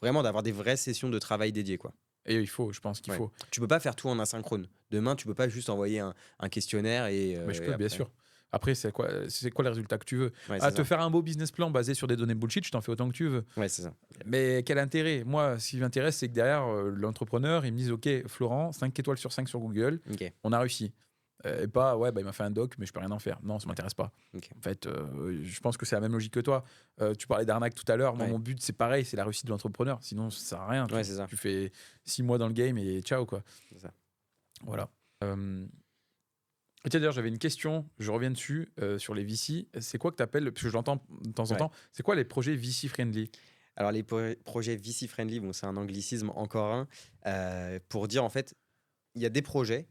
vraiment d'avoir des vraies sessions de travail dédiées, quoi. et il faut, je pense qu'il Ouais. faut. Tu peux pas faire tout en asynchrone. Demain, tu peux pas juste envoyer un questionnaire Mais je et peux, bien après sûr. Après, c'est quoi les résultats que tu veux? ouais, Ah, c'est te ça. faire un beau business plan basé sur des données bullshit, je t'en fais autant que tu veux. Ouais, c'est ça. Mais quel intérêt? Moi, ce qui m'intéresse, c'est que derrière, l'entrepreneur, il me dise: «OK, Florent, 5 étoiles sur 5 sur Google, OK, on a réussi». Et pas: «Ouais, bah, il m'a fait un doc, mais je peux rien en faire». Non, ça ouais, m'intéresse pas. OK. En fait, je pense que c'est la même logique que toi. Tu parlais d'arnaque tout à l'heure. Moi, Ouais, mon but, c'est pareil, c'est la réussite de l'entrepreneur. Sinon, ça sert à rien. ouais, Tu c'est ça, tu fais 6 mois dans le game et ciao, quoi. c'est ça. Voilà. Hem Et tiens, d'ailleurs, j'avais une question, je reviens dessus, sur les VC. C'est quoi que tu appelles, parce que je l'entends de temps en Ouais. temps, c'est quoi les projets VC friendly? Alors les projets VC friendly, bon, c'est un anglicisme encore un, pour dire en fait, il y a des projets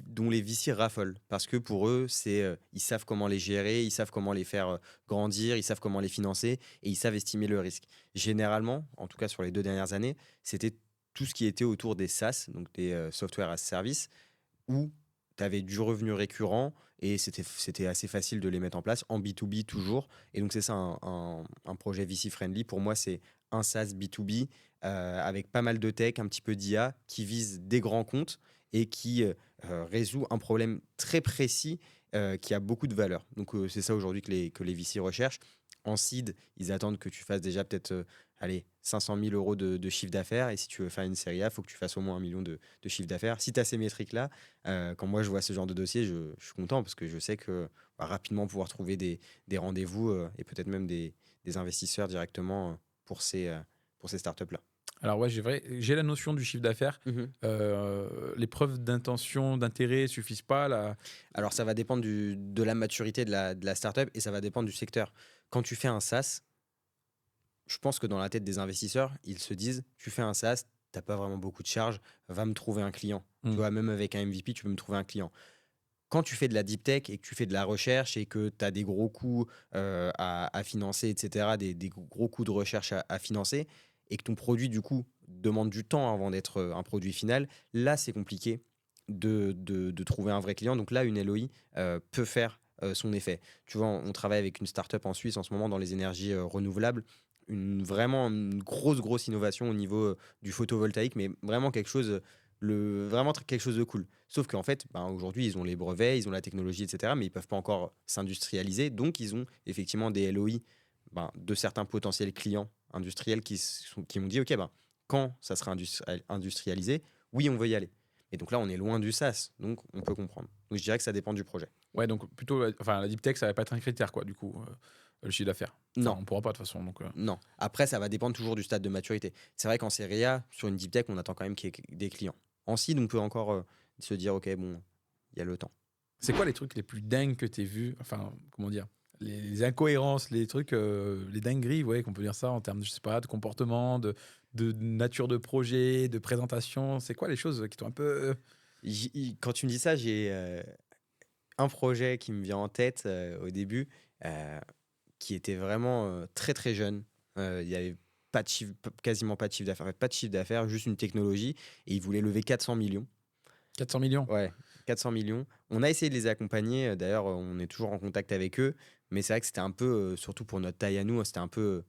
dont les VC raffolent parce que pour eux, ils savent comment les gérer, ils savent comment les faire, grandir, ils savent comment les financer et ils savent estimer le risque. Généralement, en tout cas sur les 2 dernières années, c'était tout ce qui était autour des SaaS, donc des, software as a service, où tu avais du revenu récurrent et c'était assez facile de les mettre en place en B2B toujours. Et donc, c'est ça un projet VC friendly. Pour moi, c'est un SaaS B2B avec pas mal de tech, un petit peu d'IA qui vise des grands comptes et qui résout un problème très précis qui a beaucoup de valeur. Donc, c'est ça aujourd'hui que les VC recherchent. En seed, ils attendent que tu fasses déjà peut-être allez, 500 000 euros de chiffre d'affaires. Et si tu veux faire une série A, il faut que tu fasses au moins 1 million de chiffre d'affaires. Si tu as ces métriques-là, quand moi je vois ce genre de dossier, je suis content parce que je sais que rapidement pouvoir trouver des rendez-vous et peut-être même des investisseurs directement pour ces startups-là. Alors ouais, j'ai la notion du chiffre d'affaires. Mhm. Les preuves d'intention, d'intérêt suffisent pas là. Alors ça va dépendre de la maturité de la startup et ça va dépendre du secteur. Quand tu fais un SaaS, je pense que dans la tête des investisseurs, ils se disent, tu fais un SaaS, t'as pas vraiment beaucoup de charges, va me trouver un client. Tu Mmh. vois, même avec un MVP, tu peux me trouver un client. Quand tu fais de la deep tech et que tu fais de la recherche et que tu as des gros coûts à financer, etc., des gros coûts de recherche à financer, et que ton produit, du coup, demande du temps avant d'être un produit final, là, c'est compliqué de trouver un vrai client. Donc là, une LOI peut faire son effet. Tu vois, on travaille avec une startup en Suisse en ce moment dans les énergies renouvelables. Vraiment une grosse innovation au niveau du photovoltaïque, mais vraiment quelque chose, quelque chose de cool. Sauf qu'en fait, ben, aujourd'hui, ils ont les brevets, ils ont la technologie, etc., mais ils peuvent pas encore s'industrialiser. Donc, ils ont effectivement des LOI ben, de certains potentiels clients industriels qui m'ont dit, OK, ben, quand ça sera industrialisé, oui, on veut y aller. Et donc là, on est loin du SaaS, donc on peut comprendre. Donc, je dirais que ça dépend du projet. Ouais, donc plutôt, enfin la deep tech, ça va pas être un critère quoi, du coup, le chiffre d'affaires. Enfin, Non, on pourra pas de toute façon, donc non. Après, ça va dépendre toujours du stade de maturité. C'est vrai qu'en série A, sur une deep tech, on attend quand même qu'il y ait des clients. En seed, on peut encore se dire, OK, bon, il y a le temps. c'est quoi les trucs les plus dingues que tu aies vus? Enfin, comment dire? Les incohérences, les trucs, les dingueries, ouais, qu'on peut dire ça en termes, je sais pas, de comportement, de nature de projet, de présentation. C'est quoi les choses qui t'ont un peu Quand tu me dis ça, j'ai un projet qui me vient en tête au début, euh, qui était vraiment très très jeune. Il y avait pas de quasiment pas de chiffre d'affaires, pas de chiffre d'affaires, juste une technologie. Et ils voulaient lever 400 millions. 400 millions? Ouais, 400 millions. On a essayé de les accompagner. D'ailleurs, on est toujours en contact avec eux. Mais c'est vrai que c'était un peu, surtout pour notre taille à nous, c'était un peu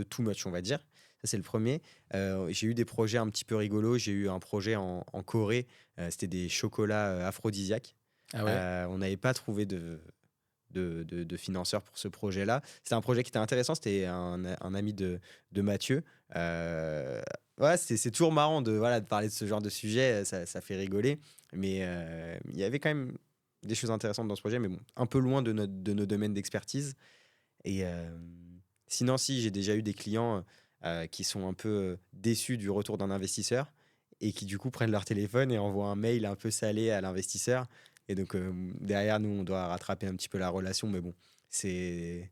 too much, on va dire. Ça, c'est le premier. J'ai eu des projets un petit peu rigolos. J'ai eu un projet en Corée. C'était des chocolats aphrodisiaques. Ah ouais? On n'avait pas trouvé de financeurs pour ce projet-là. C'était un projet qui était intéressant. C'était un ami de Mathieu. Ouais, c'est toujours marrant voilà, de parler de ce genre de sujet. Ça fait rigoler. Mais il y avait quand même des choses intéressantes dans ce projet, mais bon, un peu loin de nos domaines d'expertise. Et sinon, si, j'ai déjà eu des clients qui sont un peu déçus du retour d'un investisseur et qui, du coup, prennent leur téléphone et envoient un mail un peu salé à l'investisseur. Et donc, derrière, nous, on doit rattraper un petit peu la relation. Mais bon, c'est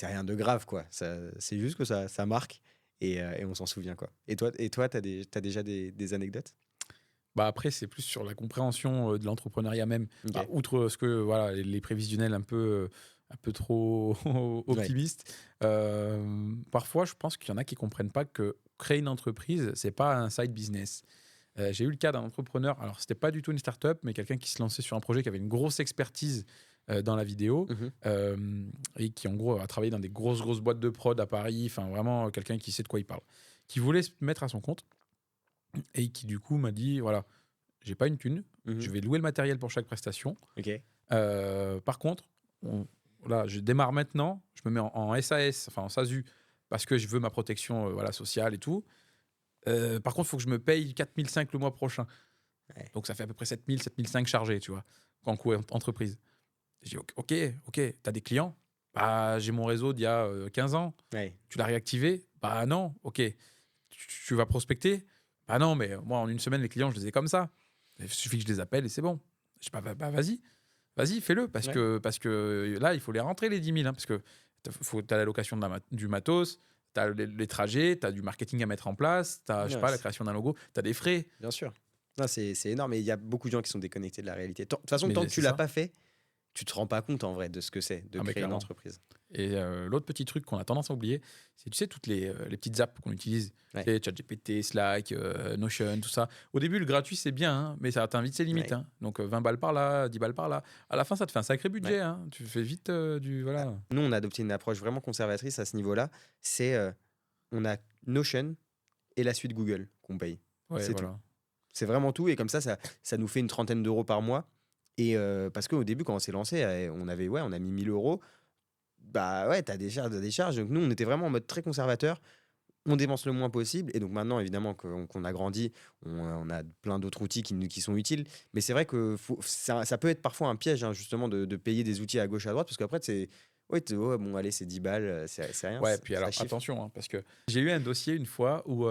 rien de grave, quoi. C'est juste que ça marque et on s'en souvient, quoi. Et toi t'as déjà des anecdotes? Bah, après, c'est plus sur la compréhension, de l'entrepreneuriat même. Bah, Ok. outre ce que voilà, les prévisionnels un peu trop Ouais. optimistes, parfois, je pense qu'il y en a qui comprennent pas que créer une entreprise, c'est pas un side business. J'ai eu le cas d'un entrepreneur, alors c'était pas du tout une start-up, mais quelqu'un qui se lançait sur un projet qui avait une grosse expertise, dans la vidéo, Mhm. et qui en gros a travaillé dans des grosses boîtes de prod à Paris, enfin vraiment, quelqu'un qui sait de quoi il parle. Qui voulait se mettre à son compte et qui du coup m'a dit: «Voilà, j'ai pas une thune, je Mhm. vais louer le matériel pour chaque prestation. Ok. Par contre, là, je démarre maintenant, je me mets en SAS, enfin en SASU, parce que je veux ma protection voilà, sociale et tout. Par contre, il faut que je me paye 4 500 le mois prochain. Ouais. Donc ça fait à peu près 7 000, 7 500 chargés, tu vois, en coût entreprise. J'ai dit: ok, t'as des clients? Bah, j'ai mon réseau d'il y a 15 ans. Ouais. Tu l'as réactivé? Bah non, ok. Tu vas prospecter? Bah non, mais moi, en une semaine, les clients, je les ai comme ça. Il suffit que je les appelle et c'est bon. Je dis: bah, vas-y. Vas-y, fais-le, Ouais. parce que là, il faut les rentrer, les 10 000, hein, parce que tu as la location du matos, tu as les trajets, tu as du marketing à mettre en place, tu as, je sais Ouais, pas, la création d'un logo, tu as des frais. bien sûr. Non, c'est énorme et il y a beaucoup de gens qui sont déconnectés de la réalité. De toute façon, tant Mais que tu c'est l'as ça. pas fait, tu te rends pas compte en vrai de ce que c'est de Ah, mais créer une clairement. entreprise. Et l'autre petit truc qu'on a tendance à oublier, c'est, tu sais, toutes les petites apps qu'on utilise. Ouais. Tu sais, ChatGPT, Slack, Notion, tout ça. Au début, le gratuit, c'est bien, hein, mais ça atteint vite ses limites. Ouais. Hein. Donc, 20 balles par là, 10 balles par là. À la fin, ça te fait un sacré Ouais. budget. Hein. Tu fais vite du. Ah, Voilà. nous, on a adopté une approche vraiment conservatrice à ce niveau-là. C'est on a Notion et la suite Google qu'on paye. Ouais, C'est tout. voilà. C'est vraiment tout. Et comme ça nous fait une trentaine d'euros par mois. Et parce qu'au début, quand on s'est lancé, on a mis 1 000 euros. Bah ouais, t'as des charges, t'as des charges. Donc nous, on était vraiment en mode très conservateur. On dépense le moins possible. Et donc maintenant, évidemment, qu'on a grandi, on a plein d'autres outils qui sont utiles. Mais c'est vrai que ça peut être parfois un piège, hein, justement, de payer des outils à gauche, à droite. Parce qu'après, c'est. Ouais, ouais, bon, allez, c'est 10 balles, c'est rien, Ouais, puis ça alors chiffre. attention, hein, parce que j'ai eu un dossier une fois où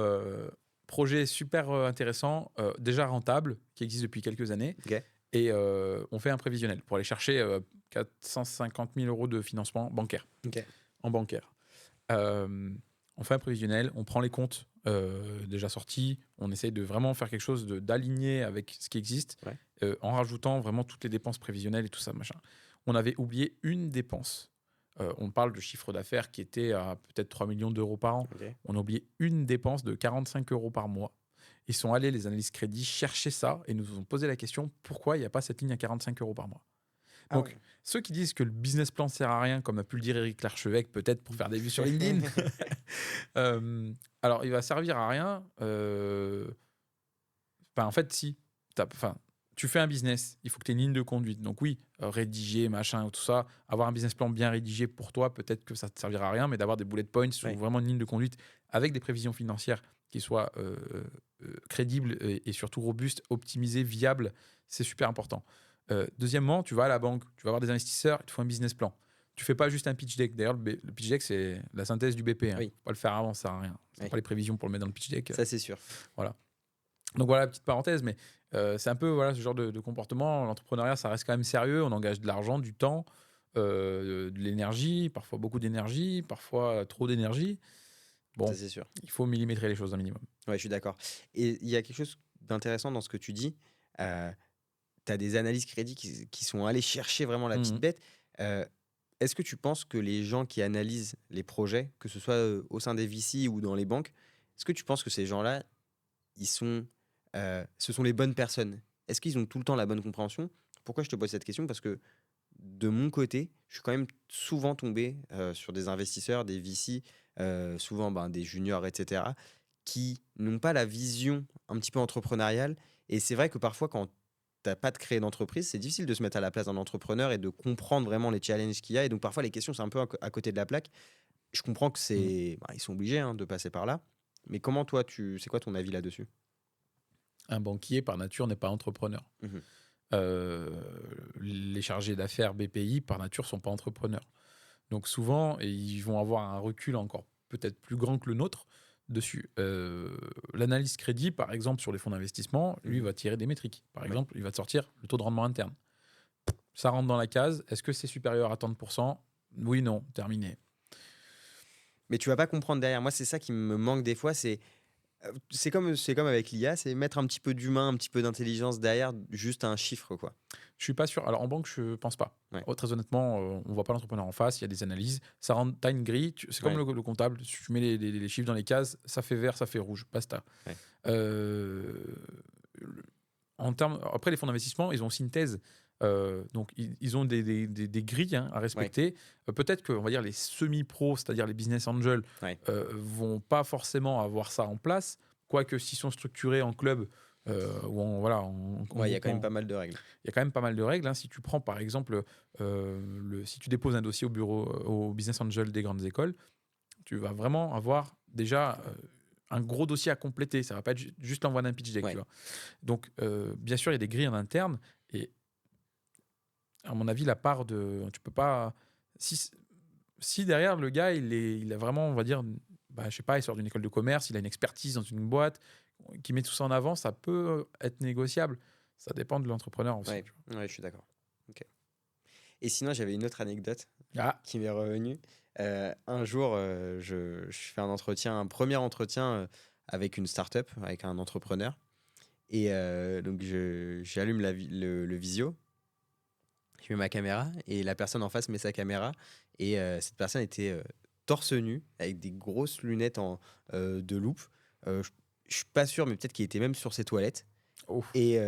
projet super intéressant, déjà rentable, qui existe depuis quelques années, Ok. et on fait un prévisionnel pour aller chercher 450 000 euros de financement bancaire, Ok. en bancaire. Euh, on fait un prévisionnel, on prend les comptes déjà sortis, on essaye de vraiment faire quelque chose d'aligné avec ce qui existe, Ouais. en rajoutant vraiment toutes les dépenses prévisionnelles et tout ça, machin. On avait oublié une dépense. On parle de chiffre d'affaires qui était à peut-être 3 millions d'euros par an. Ok. On a oublié une dépense de 45 euros par mois. Ils sont allés, les analystes crédit, chercher ça et nous ont posé la question pourquoi il n'y a pas cette ligne à 45 euros par mois. Ah Donc, ouais. ceux qui disent que le business plan sert à rien, comme a pu le dire Eric Larchevêque, peut-être pour faire des vues sur LinkedIn, alors il va servir à rien. En fait, si. Enfin, tu fais un business, il faut que tu aies une ligne de conduite. Donc oui, rédiger, machin, tout ça, avoir un business plan bien rédigé pour toi, peut-être que ça ne te servira à rien, mais d'avoir des bullet points ou Ouais. vraiment une ligne de conduite avec des prévisions financières qui soient crédibles et surtout robustes, optimisées, viables, c'est super important. Deuxièmement, tu vas à la banque, tu vas avoir des investisseurs, il te faut un business plan. Tu fais pas juste un pitch deck. D'ailleurs, le pitch deck, c'est la synthèse du BP. Hein. Oui. Faut pas le faire avant, ça sert à rien. Ça n'a Ouais. pas les prévisions pour le mettre dans le pitch deck. Ça, c'est sûr. Voilà. Donc voilà, petite parenthèse, mais c'est un peu voilà, ce genre de comportement. L'entrepreneuriat, ça reste quand même sérieux. On engage de l'argent, du temps, de l'énergie, parfois beaucoup d'énergie, parfois trop d'énergie. Ça, Bon, c'est sûr. il faut millimétrer les choses un minimum. Ouais, je suis d'accord. Et il y a quelque chose d'intéressant dans ce que tu dis. Tu as des analyses crédits qui sont allés chercher vraiment la petite Mhm. bête. Euh, Est-ce que tu penses que les gens qui analysent les projets, que ce soit au sein des VC ou dans les banques, est-ce que tu penses que ces gens-là, ce sont les bonnes personnes? Est-ce qu'ils ont tout le temps la bonne compréhension? Pourquoi je te pose cette question? Parce que de mon côté, je suis quand même souvent tombé sur des investisseurs, des VC, souvent ben, des juniors, etc., qui n'ont pas la vision un petit peu entrepreneuriale. Et c'est vrai que parfois, quand tu n'as pas de créer d'entreprise, c'est difficile de se mettre à la place d'un entrepreneur et de comprendre vraiment les challenges qu'il y a. Et donc parfois, les questions, c'est un peu à côté de la plaque. Je comprends que Mhm. ils sont obligés hein, de passer par là. Mais comment toi, c'est quoi ton avis là-dessus? Un banquier, par nature, n'est pas entrepreneur. Mhm. euh, les chargés d'affaires BPI, par nature, sont pas entrepreneurs. Donc souvent, ils vont avoir un recul encore peut-être plus grand que le nôtre dessus. L'analyse crédit, par exemple, sur les fonds d'investissement, lui Mhm. va tirer des métriques. Par Ouais. exemple, il va te sortir le taux de rendement interne. Ça rentre dans la case. Est-ce que c'est supérieur à tant de pourcents? Oui, non, terminé. Mais tu vas pas comprendre derrière. Moi, c'est ça qui me manque des fois. C'est comme avec l'IA, c'est mettre un petit peu d'humain, un petit peu d'intelligence derrière juste un chiffre, quoi. Je suis pas sûr. Alors en banque, je pense pas. Ouais. Oh, très honnêtement, on voit pas l'entrepreneur en face. Il y a des analyses. Ça rentre. T'as une grille. C'est comme Ouais. le comptable. Tu mets les chiffres dans les cases. Ça fait vert, ça fait rouge. Basta. Ouais. Euh, le- En termes, après, les fonds d'investissement, ils ont aussi une thèse. Donc, ils ont des grilles à Ouais. respecter. Peut-être que, on va dire, les semi-pros, c'est-à-dire les business angels, Ouais. vont pas forcément avoir ça en place. Quoique, s'ils sont structurés en club, ou voilà, en Ouais, il y a quand même groupement, pas mal de règles. il y a quand même pas mal de règles. Si tu prends, par exemple, si tu déposes un dossier au bureau, au business angel des grandes écoles, tu vas vraiment avoir déjà un gros dossier à compléter. Ça va pas être juste l'envoi d'un pitch deck, tu Ouais. vois. Donc, bien sûr, il y a des grilles en interne. Et à mon avis, la part de... Tu peux pas... Si derrière, le gars, il a vraiment, on va dire, bah, je sais pas, il sort d'une école de commerce, il a une expertise dans une boîte, qui met tout ça en avant, ça peut être négociable. Ça dépend de l'entrepreneur aussi. Ouais. Ouais, je suis d'accord. Ok. Et sinon, j'avais une autre anecdote Ah, qui m'est revenue. Un jour, je fais un premier entretien avec une startup, avec un entrepreneur. Et donc, j'allume le visio, je mets ma caméra, et la personne en face met sa caméra. Et cette personne était torse nu, avec des grosses lunettes de loupe. Je suis pas sûr, mais peut-être qu'il était même sur ses toilettes. oh, Et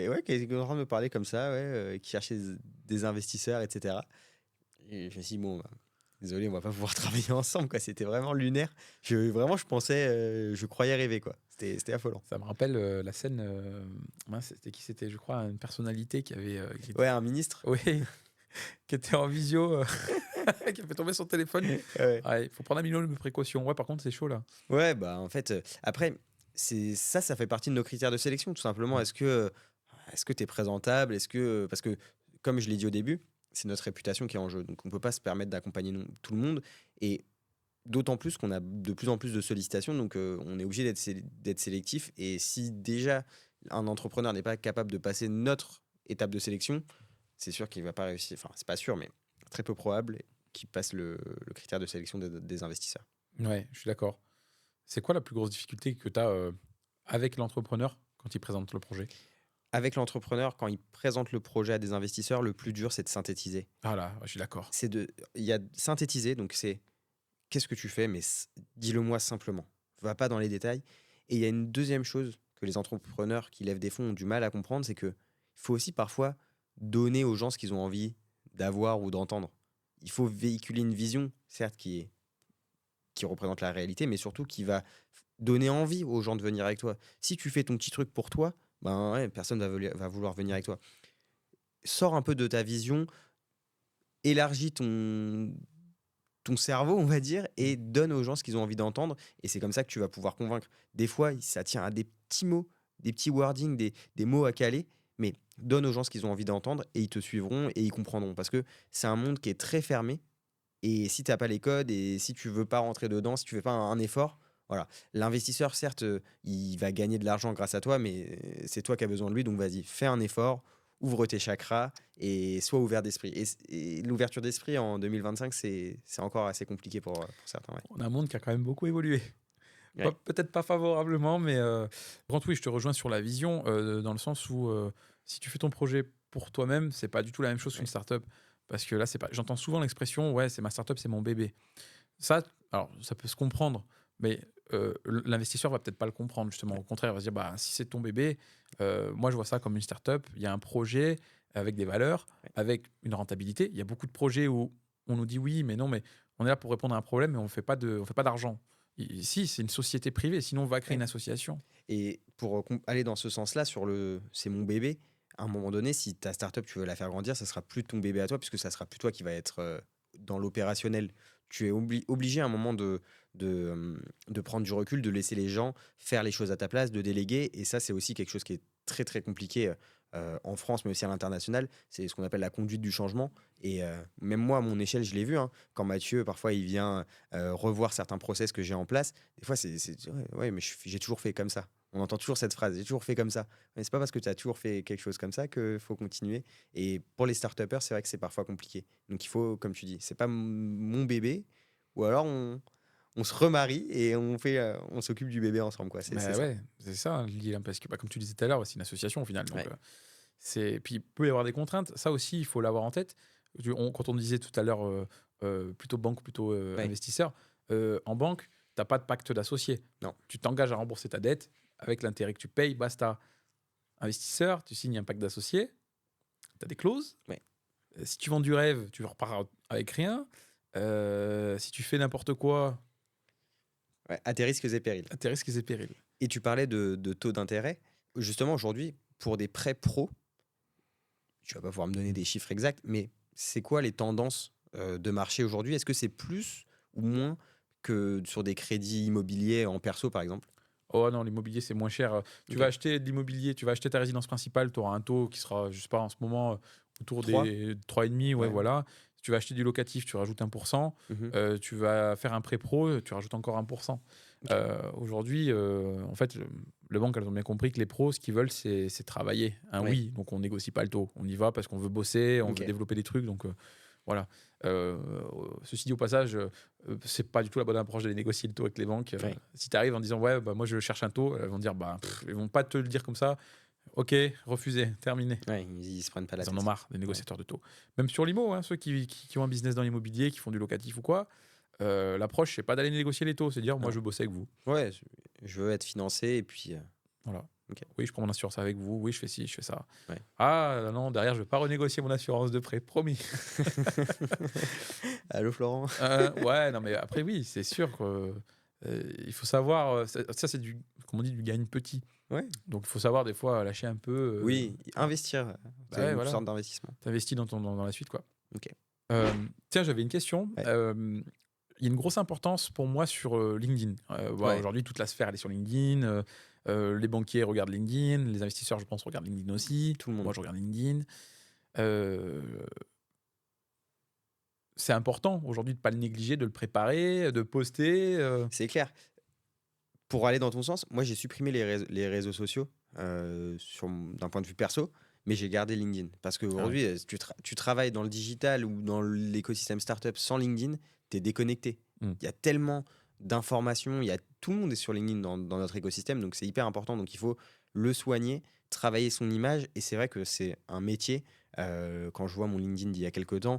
ouais, qui était en train de me parler comme ça, ouais, qui cherchait des investisseurs, etc. Et je me suis dit, bon, bah, désolé, on va pas pouvoir travailler ensemble, quoi. C'était vraiment lunaire. Vraiment, je pensais, je croyais rêver, quoi. C'était affolant. ça me rappelle la scène. Mince, c'était qui? C'était, je crois, une personnalité qui avait. Ouais, un ministre. Oui, qui était en visio, qui a fait tomber son téléphone. Ouais. Ouais, il faut prendre un minimum de précautions. Ouais, par contre, c'est chaud là. Ouais, bah, en fait, après, ça fait partie de nos critères de sélection, tout simplement. Mm. Est-ce que tu es présentable? Parce que, comme je l'ai dit au début, c'est notre réputation qui est en jeu. Donc, on peut pas se permettre d'accompagner tout le monde. Et d'autant plus qu'on a de plus en plus de sollicitations, donc on est obligé d'être sélectif. Et si déjà un entrepreneur n'est pas capable de passer notre étape de sélection, c'est sûr qu'il va pas réussir. Enfin, c'est pas sûr, mais très peu probable qu'il passe le critère de sélection des investisseurs. Ouais, je suis d'accord. C'est quoi la plus grosse difficulté que tu as avec l'entrepreneur quand il présente le projet? Avec l'entrepreneur, quand il présente le projet à des investisseurs, le plus dur, c'est de synthétiser. Ah là, ouais, je suis d'accord. Il y a synthétiser, donc c'est qu'est-ce que tu fais, mais dis-le-moi simplement. Va pas dans les détails. Et il y a une deuxième chose que les entrepreneurs qui lèvent des fonds ont du mal à comprendre, c'est que il faut aussi parfois donner aux gens ce qu'ils ont envie d'avoir ou d'entendre. Il faut véhiculer une vision, certes, qui représente la réalité, mais surtout qui va donner envie aux gens de venir avec toi. Si tu fais ton petit truc pour toi, ben ouais, personne va vouloir venir avec toi. Sors un peu de ta vision, élargis ton cerveau, on va dire, et donne aux gens ce qu'ils ont envie d'entendre. Et c'est comme ça que tu vas pouvoir convaincre. Des fois, ça tient à des petits mots, des petits wordings, des mots à caler, mais donne aux gens ce qu'ils ont envie d'entendre et ils te suivront et ils comprendront. Parce que c'est un monde qui est très fermé. Et si tu n'as pas les codes et si tu veux pas rentrer dedans, si tu fais pas un effort, voilà. L'investisseur, certes, il va gagner de l'argent grâce à toi, mais c'est toi qui as besoin de lui. Donc vas-y, fais un effort, ouvre tes chakras et sois ouvert d'esprit. Et l'ouverture d'esprit en 2025, c'est encore assez compliqué pour certains. Ouais. On a un monde qui a quand même beaucoup évolué. Ouais. Peut-être pas favorablement, mais par contre, oui, je te rejoins sur la vision, dans le sens où si tu fais ton projet pour toi-même, c'est pas du tout la même chose qu'une Ouais. startup. Parce que là, c'est pas. J'entends souvent l'expression, ouais, c'est ma startup, c'est mon bébé. Ça, alors, ça peut se comprendre, mais l'investisseur va peut-être pas le comprendre, justement. Au contraire, il va se dire, bah, si c'est ton bébé, moi, je vois ça comme une startup. Il y a un projet avec des valeurs, Ouais. avec une rentabilité. Il y a beaucoup de projets où on nous dit oui, mais non, mais on est là pour répondre à un problème, mais on fait pas d'argent. Ici, c'est une société privée, sinon on va créer Ouais. une association. Et pour aller dans ce sens-là, sur le c'est mon bébé, à un moment donné, si ta startup, tu veux la faire grandir, ça sera plus ton bébé à toi, puisque ça sera plus toi qui va être dans l'opérationnel tu es obligé à un moment de prendre du recul, de laisser les gens faire les choses à ta place, de déléguer. Et ça, c'est aussi quelque chose qui est très, très compliqué en France, mais aussi à l'international. C'est ce qu'on appelle la conduite du changement. Et même moi, à mon échelle, je l'ai vu. Hein, quand Mathieu, parfois, il vient revoir certains process que j'ai en place, des fois, ouais, mais j'ai toujours fait comme ça. On entend toujours cette phrase, j'ai toujours fait comme ça. Mais c'est pas parce que tu as toujours fait quelque chose comme ça qu'il faut continuer. Et pour les start-upers, c'est vrai que c'est parfois compliqué. Donc il faut, comme tu dis, c'est pas mon bébé, ou alors on se remarie et on s'occupe du bébé ensemble, quoi. C'est Bah ça. ouais, c'est ça l'idée, hein, parce que comme tu disais tout à l'heure, c'est une association au final. Donc, Ouais. puis il peut y avoir des contraintes. Ça aussi, il faut l'avoir en tête. Quand on disait tout à l'heure, plutôt banque, plutôt Ouais. investisseur, en banque, tu n'as pas de pacte d'associé. Non. Tu t'engages à rembourser ta dette avec l'intérêt que tu payes, basta. Investisseur, tu signes un pacte d'associé, tu as des clauses. Ouais. Si tu vends du rêve, tu repars avec rien. Si tu fais n'importe quoi, Ouais, à tes risques et périls. à tes risques et périls. Et tu parlais de taux d'intérêt. Justement, aujourd'hui, pour des prêts pro, tu vas pas pouvoir me donner des chiffres exacts, mais c'est quoi les tendances de marché aujourd'hui? Est-ce que c'est plus ou moins que sur des crédits immobiliers en perso, par exemple? Oh non, l'immobilier, c'est moins cher. Tu Ok. vas acheter de l'immobilier, tu vas acheter ta résidence principale, tu auras un taux qui sera, je sais pas, en ce moment, autour 3. des 3,5, ouais, Ouais. voilà. Si tu vas acheter du locatif, tu rajoutes 1%. Mhm. Tu vas faire un prêt pro, tu rajoutes encore 1%. Ok. Aujourd'hui, en fait, les banques, elles ont bien compris que les pros, ce qu'ils veulent, c'est travailler. Un Ouais. oui, donc on négocie pas le taux. On y va parce qu'on veut bosser, on veut Ok. développer des trucs. Donc voilà. Euh, Ceci dit, au passage, c'est pas du tout la bonne approche d'aller négocier le taux avec les banques. Ouais. Si tu arrives en disant ouais, bah, moi je cherche un taux, elles vont dire bah, ils vont pas te le dire comme ça. Ok, refusé, terminé. Ouais, ils se prennent pas la Ils en ont tête. marre des Ouais. négociateurs de taux. Même sur l'IMO, hein, ceux qui ont un business dans l'immobilier, qui font du locatif ou quoi, l'approche, c'est pas d'aller négocier les taux, c'est dire moi Non. je veux bosser avec vous. Ouais, je veux être financé et puis. Voilà. Ok. Oui, je prends mon assurance avec vous. Oui, je fais ci, je fais ça. Ouais. Ah non, derrière, je vais pas renégocier mon assurance de prêt, promis. Allô, Florent? Ouais, non, mais après, oui, c'est sûr que, il faut savoir. Ça, c'est comme on dit, du gagne petit. Ouais. Donc, il faut savoir des fois lâcher un peu. Oui, investir. Bah C'est ouais, une voilà. sorte d'investissement. T'investis dans la suite, quoi. Ok. Tiens, j'avais une question. Ouais. Il y a une grosse importance pour moi sur LinkedIn. Voilà, Ouais. aujourd'hui, toute la sphère, elle est sur LinkedIn. Les banquiers regardent LinkedIn. Les investisseurs, je pense, regardent LinkedIn aussi. Tout le monde. Moi, je regarde LinkedIn. Euh, c'est important aujourd'hui de ne pas le négliger, de le préparer, de poster. C'est clair. Pour aller dans ton sens, moi j'ai supprimé les réseaux sociaux d'un point de vue perso, mais j'ai gardé LinkedIn. Parce Ah ouais. qu'aujourd'hui, tu travailles dans le digital ou dans l'écosystème startup sans LinkedIn, tu es déconnecté. Mm. Il y a tellement d'informations, tout le monde est sur LinkedIn dans notre écosystème, donc c'est hyper important. Donc il faut le soigner, travailler son image, et c'est vrai que c'est un métier. Quand je vois mon LinkedIn d'il y a quelques temps,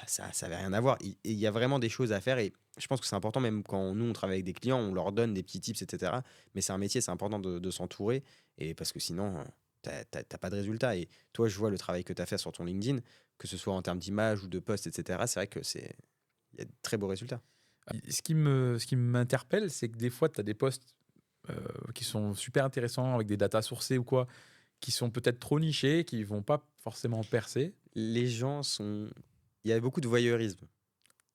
ça n'avait rien à voir. Et il y a vraiment des choses à faire, et je pense que c'est important, même quand nous on travaille avec des clients, on leur donne des petits tips, etc. Mais c'est un métier, c'est important de s'entourer, et parce que sinon, t'as pas de résultat. Et toi, je vois le travail que tu as fait sur ton LinkedIn, que ce soit en termes d'image ou de post, etc. C'est vrai que il y a de très beaux résultats. Ce qui m'interpelle, c'est que des fois, tu as des posts qui sont super intéressants avec des datas sourcées ou quoi, qui sont peut-être trop nichés, qui vont pas forcément percer. Les gens sont. Il y a beaucoup de voyeurisme.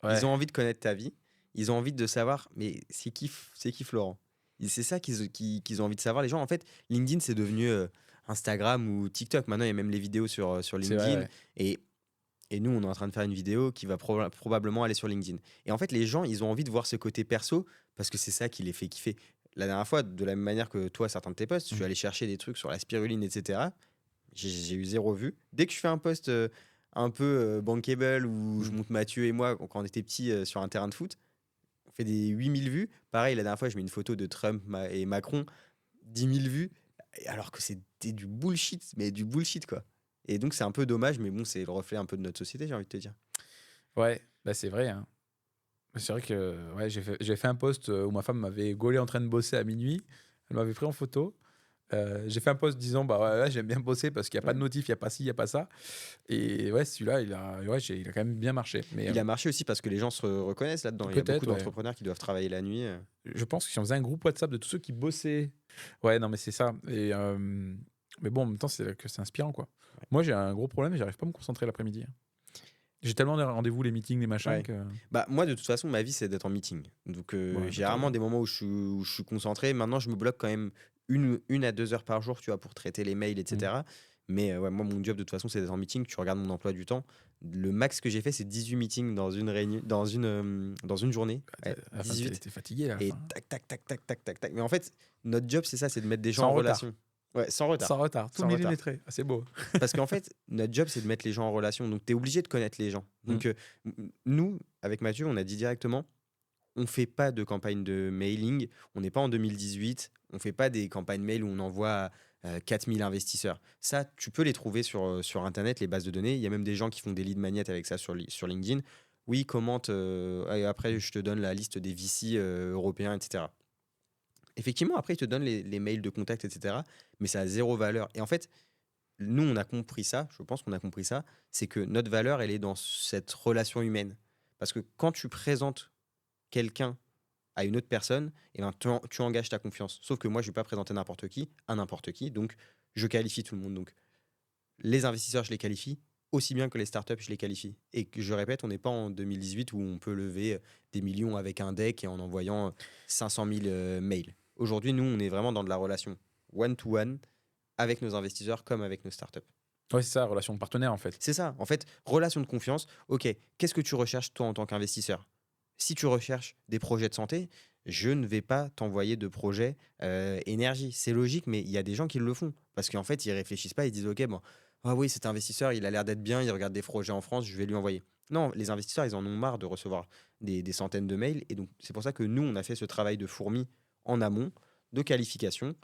Ils Ouais. ont envie de connaître ta vie. Ils ont envie de savoir, mais c'est qui Florent? C'est ça qu'ils ont envie de savoir. Les gens, en fait, LinkedIn, c'est devenu Instagram ou TikTok. Maintenant, il y a même les vidéos sur C'est vrai, LinkedIn. ouais. Et nous, on est en train de faire une vidéo qui va probablement aller sur LinkedIn. Et en fait, les gens, ils ont envie de voir ce côté perso parce que c'est ça qui les fait kiffer. La dernière fois, de la même manière que toi, certains de tes posts, je suis Mm. allé chercher des trucs sur la spiruline, etc. J'ai eu 0 vue. Dès que je fais un post un peu bankable où je Mm. monte Mathieu et moi quand on était petits sur un terrain de foot, on fait des 8000 vues. Pareil, la dernière fois, je mets une photo de Trump et Macron, 10 000 vues, alors que c'était du bullshit, mais du bullshit, quoi. Et donc, c'est un peu dommage, mais bon, c'est le reflet un peu de notre société, j'ai envie de te dire. Ouais, bah c'est vrai, hein. C'est vrai que ouais, j'ai fait un post où ma femme m'avait gaulé en train de bosser à minuit. Elle m'avait pris en photo. J'ai fait un post disant bah ouais, là, j'aime bien bosser parce qu'il n'y a pas de Ouais. notif, il n'y a pas ci, il n'y a pas ça. Et ouais, celui-là, il a quand même bien marché. Mais Il a marché aussi parce que les gens se reconnaissent là-dedans. Il y a beaucoup peut-être, ouais. d'entrepreneurs qui doivent travailler la nuit. Je pense que si on faisait un groupe WhatsApp de tous ceux qui bossaient. Ouais, non, mais c'est ça. Mais bon, en même temps, c'est inspirant, quoi. Ouais. Moi, j'ai un gros problème, j'arrive pas à me concentrer l'après-midi. J'ai tellement de rendez-vous, les meetings, les machins Ouais. que. Bah, moi, de toute façon, ma vie, c'est d'être en meeting. Donc, Ouais, bah, j'ai t'as rarement raison. des moments où je suis concentré. Maintenant, je me bloque quand même 1 à 2 heures par jour, tu vois, pour traiter les mails, Mmh. etc. Mais ouais, moi, mon job, de toute façon, c'est d'être en meeting. Tu regardes mon emploi du temps. Le max que j'ai fait, c'est 18 meetings dans une réunion, dans une journée. Bah, Ouais, à la fin, tu 18. fatigué à la Et fin. tac, tac, tac, tac, tac, tac, tac. Mais en fait, notre job, c'est ça, c'est de mettre des gens en Sans retard. relation. Ouais, sans retard. Sans retard, tout Sans retard. millimétré. Ah, c'est beau. Parce qu'en fait, notre job, c'est de mettre les gens en relation. Donc, tu es obligé de connaître les gens. Mmh. Donc, nous, avec Mathieu, on a dit directement, on fait pas de campagne de mailing. On n'est pas en 2018. On fait pas des campagnes mail où on envoie 4000 investisseurs. Ça, tu peux les trouver sur Internet, les bases de données. Il y a même des gens qui font des lead magnets avec ça sur LinkedIn. Oui, commente. Et après, je te donne la liste des VC européens, etc. Effectivement, après, ils te donnent les mails de contact, etc. Mais ça a zéro valeur. Et en fait, nous, on a compris ça, je pense qu'on a compris ça, c'est que notre valeur, elle est dans cette relation humaine. Parce que quand tu présentes quelqu'un à une autre personne, eh ben, tu engages ta confiance. Sauf que moi, je ne vais pas présenter n'importe qui à n'importe qui, donc je qualifie tout le monde. Donc les investisseurs, je les qualifie, aussi bien que les startups, je les qualifie. Et que je répète, on n'est pas en 2018 où on peut lever des millions avec un deck et en envoyant 500 000 mails. Aujourd'hui, nous, on est vraiment dans de la relation one-to-one avec nos investisseurs comme avec nos startups. Ouais, c'est ça, relation de partenaire, en fait. C'est ça, en fait, relation de confiance. Ok, qu'est-ce que tu recherches toi en tant qu'investisseur? Si tu recherches des projets de santé, je ne vais pas t'envoyer de projets énergie. C'est logique, mais il y a des gens qui le font. Parce qu'en fait, ils réfléchissent pas, ils disent, ok, bon, ah oui, cet investisseur, il a l'air d'être bien, il regarde des projets en France, je vais lui envoyer. Non, les investisseurs, ils en ont marre de recevoir des centaines de mails. Et donc, c'est pour ça que nous, on a fait ce travail de fourmi en amont, de qualification.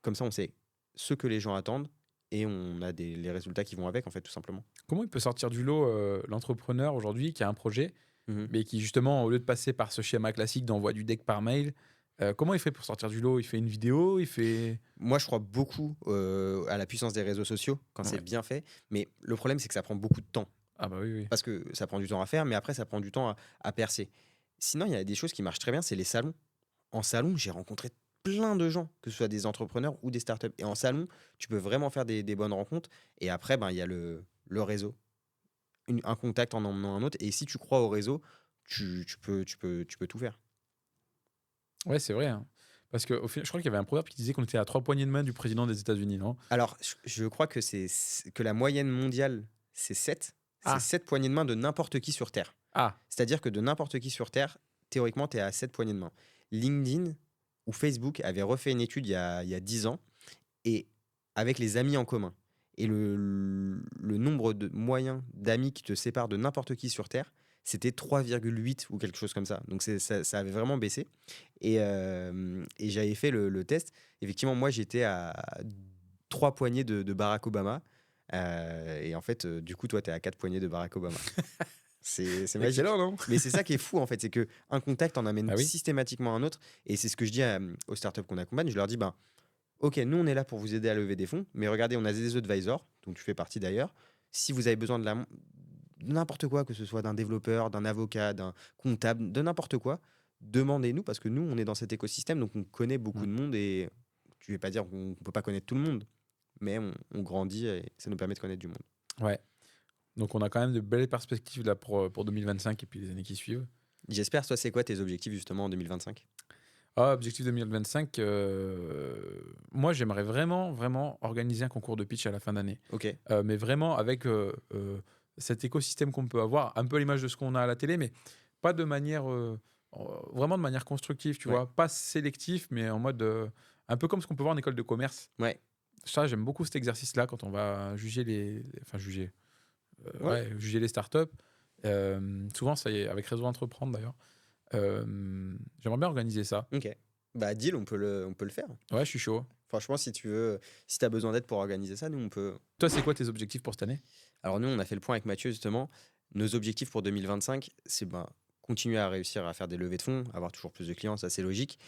Comme ça, on sait ce que les gens attendent et on a les résultats qui vont avec, en fait, tout simplement. Comment il peut sortir du lot l'entrepreneur aujourd'hui qui a un projet, Mhm. mais qui justement, au lieu de passer par ce schéma classique d'envoi du deck par mail, comment il fait pour sortir du lot? Il fait une vidéo, il fait. Moi, je crois beaucoup à la puissance des réseaux sociaux quand c'est Ouais. bien fait, mais le problème, c'est que ça prend beaucoup de temps. Ah bah oui, oui. Parce que ça prend du temps à faire, mais après, ça prend du temps à percer. Sinon, il y a des choses qui marchent très bien, c'est les salons. En salon, j'ai rencontré plein de gens, que ce soit des entrepreneurs ou des startups. Et en salon, tu peux vraiment faire des bonnes rencontres. Et après, ben, il y a le réseau. Un contact en emmenant un autre. Et si tu crois au réseau, tu peux tout faire. Ouais, c'est vrai, hein. Parce que au final, je crois qu'il y avait un proverbe qui disait qu'on était à 3 poignées de main du président des États-Unis, non? Alors, je crois que que la moyenne mondiale, c'est 7. C'est Ah, 7 poignées de main de n'importe qui sur Terre. ah, C'est-à-dire que de n'importe qui sur Terre, théoriquement, tu es à 7 poignées de main. LinkedIn ou Facebook avaient refait une étude il y a 10 ans et avec les amis en commun. Et le nombre de moyens d'amis qui te séparent de n'importe qui sur Terre, c'était 3,8 ou quelque chose comme ça. Donc ça avait vraiment baissé. Et j'avais fait le test. Effectivement, moi, j'étais à 3 poignées de Barack Obama. Et en fait, du coup, toi, tu es à 4 poignées de Barack Obama. C'est magique. excellent, non? Mais c'est ça qui est fou, en fait. C'est qu'un contact en amène Ah oui? systématiquement un autre. Et c'est ce que je dis aux startups qu'on accompagne. Je leur dis, ben, OK, nous, on est là pour vous aider à lever des fonds, mais regardez, on a des advisors, dont tu fais partie d'ailleurs. Si vous avez besoin de n'importe quoi, que ce soit d'un développeur, d'un avocat, d'un comptable, de n'importe quoi, demandez-nous parce que nous, on est dans cet écosystème, donc on connaît beaucoup Mmh. de monde et je vais pas dire qu'on ne peut pas connaître tout le monde, mais on grandit et ça nous permet de connaître du monde. Ouais. Donc on a quand même de belles perspectives là pour 2025 et puis les années qui suivent. J'espère, toi, c'est quoi tes objectifs justement en 2025? Ah, objectif 2025, moi j'aimerais vraiment, vraiment organiser un concours de pitch à la fin d'année. OK. Mais vraiment avec cet écosystème qu'on peut avoir, un peu à l'image de ce qu'on a à la télé, mais pas de manière, vraiment de manière constructive, tu Ouais. vois, pas sélectif, mais en mode un peu comme ce qu'on peut voir en école de commerce. Ouais. Ça, j'aime beaucoup cet exercice-là quand on va juger enfin juger, Ouais. ouais, juger les startups. Souvent, ça y est, avec Réseau Entreprendre d'ailleurs. J'aimerais bien organiser ça. OK. Bah, deal, on peut le faire. Ouais, je suis chaud. Franchement, si tu veux, si tu as besoin d'aide pour organiser ça, nous, on peut. Toi, c'est quoi tes objectifs pour cette année? Alors nous, on a fait le point avec Mathieu justement. Nos objectifs pour 2025, c'est ben, continuer à réussir à faire des levées de fonds, avoir toujours plus de clients, ça c'est logique.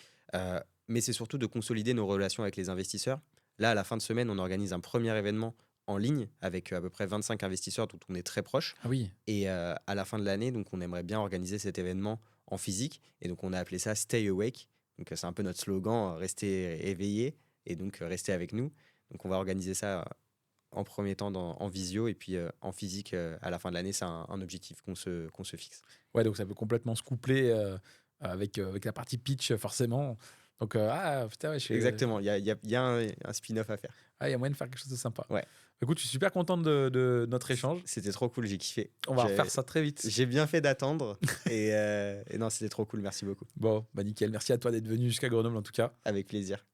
Mais c'est surtout de consolider nos relations avec les investisseurs. Là, à la fin de semaine, on organise un premier événement en ligne avec à peu près 25 investisseurs dont on est très proche. Ah oui. Et à la fin de l'année, donc on aimerait bien organiser cet événement en physique. Et donc on a appelé ça Stay Awake. Donc c'est un peu notre slogan, rester éveillé et donc rester avec nous. Donc on va organiser ça en premier temps en visio et puis en physique à la fin de l'année. C'est un objectif qu'on se fixe. Ouais, donc ça peut complètement se coupler avec la partie pitch, forcément. Donc, ah putain, ouais, Exactement, il y a un spin-off à faire. il y a moyen de faire quelque chose de sympa. Ouais. Écoute, je suis super content de notre échange. C'était trop cool, j'ai kiffé. On va refaire ça très vite. J'ai bien fait d'attendre et non, c'était trop cool, merci beaucoup. Bon, bah nickel. Merci à toi d'être venu jusqu'à Grenoble en tout cas. Avec plaisir.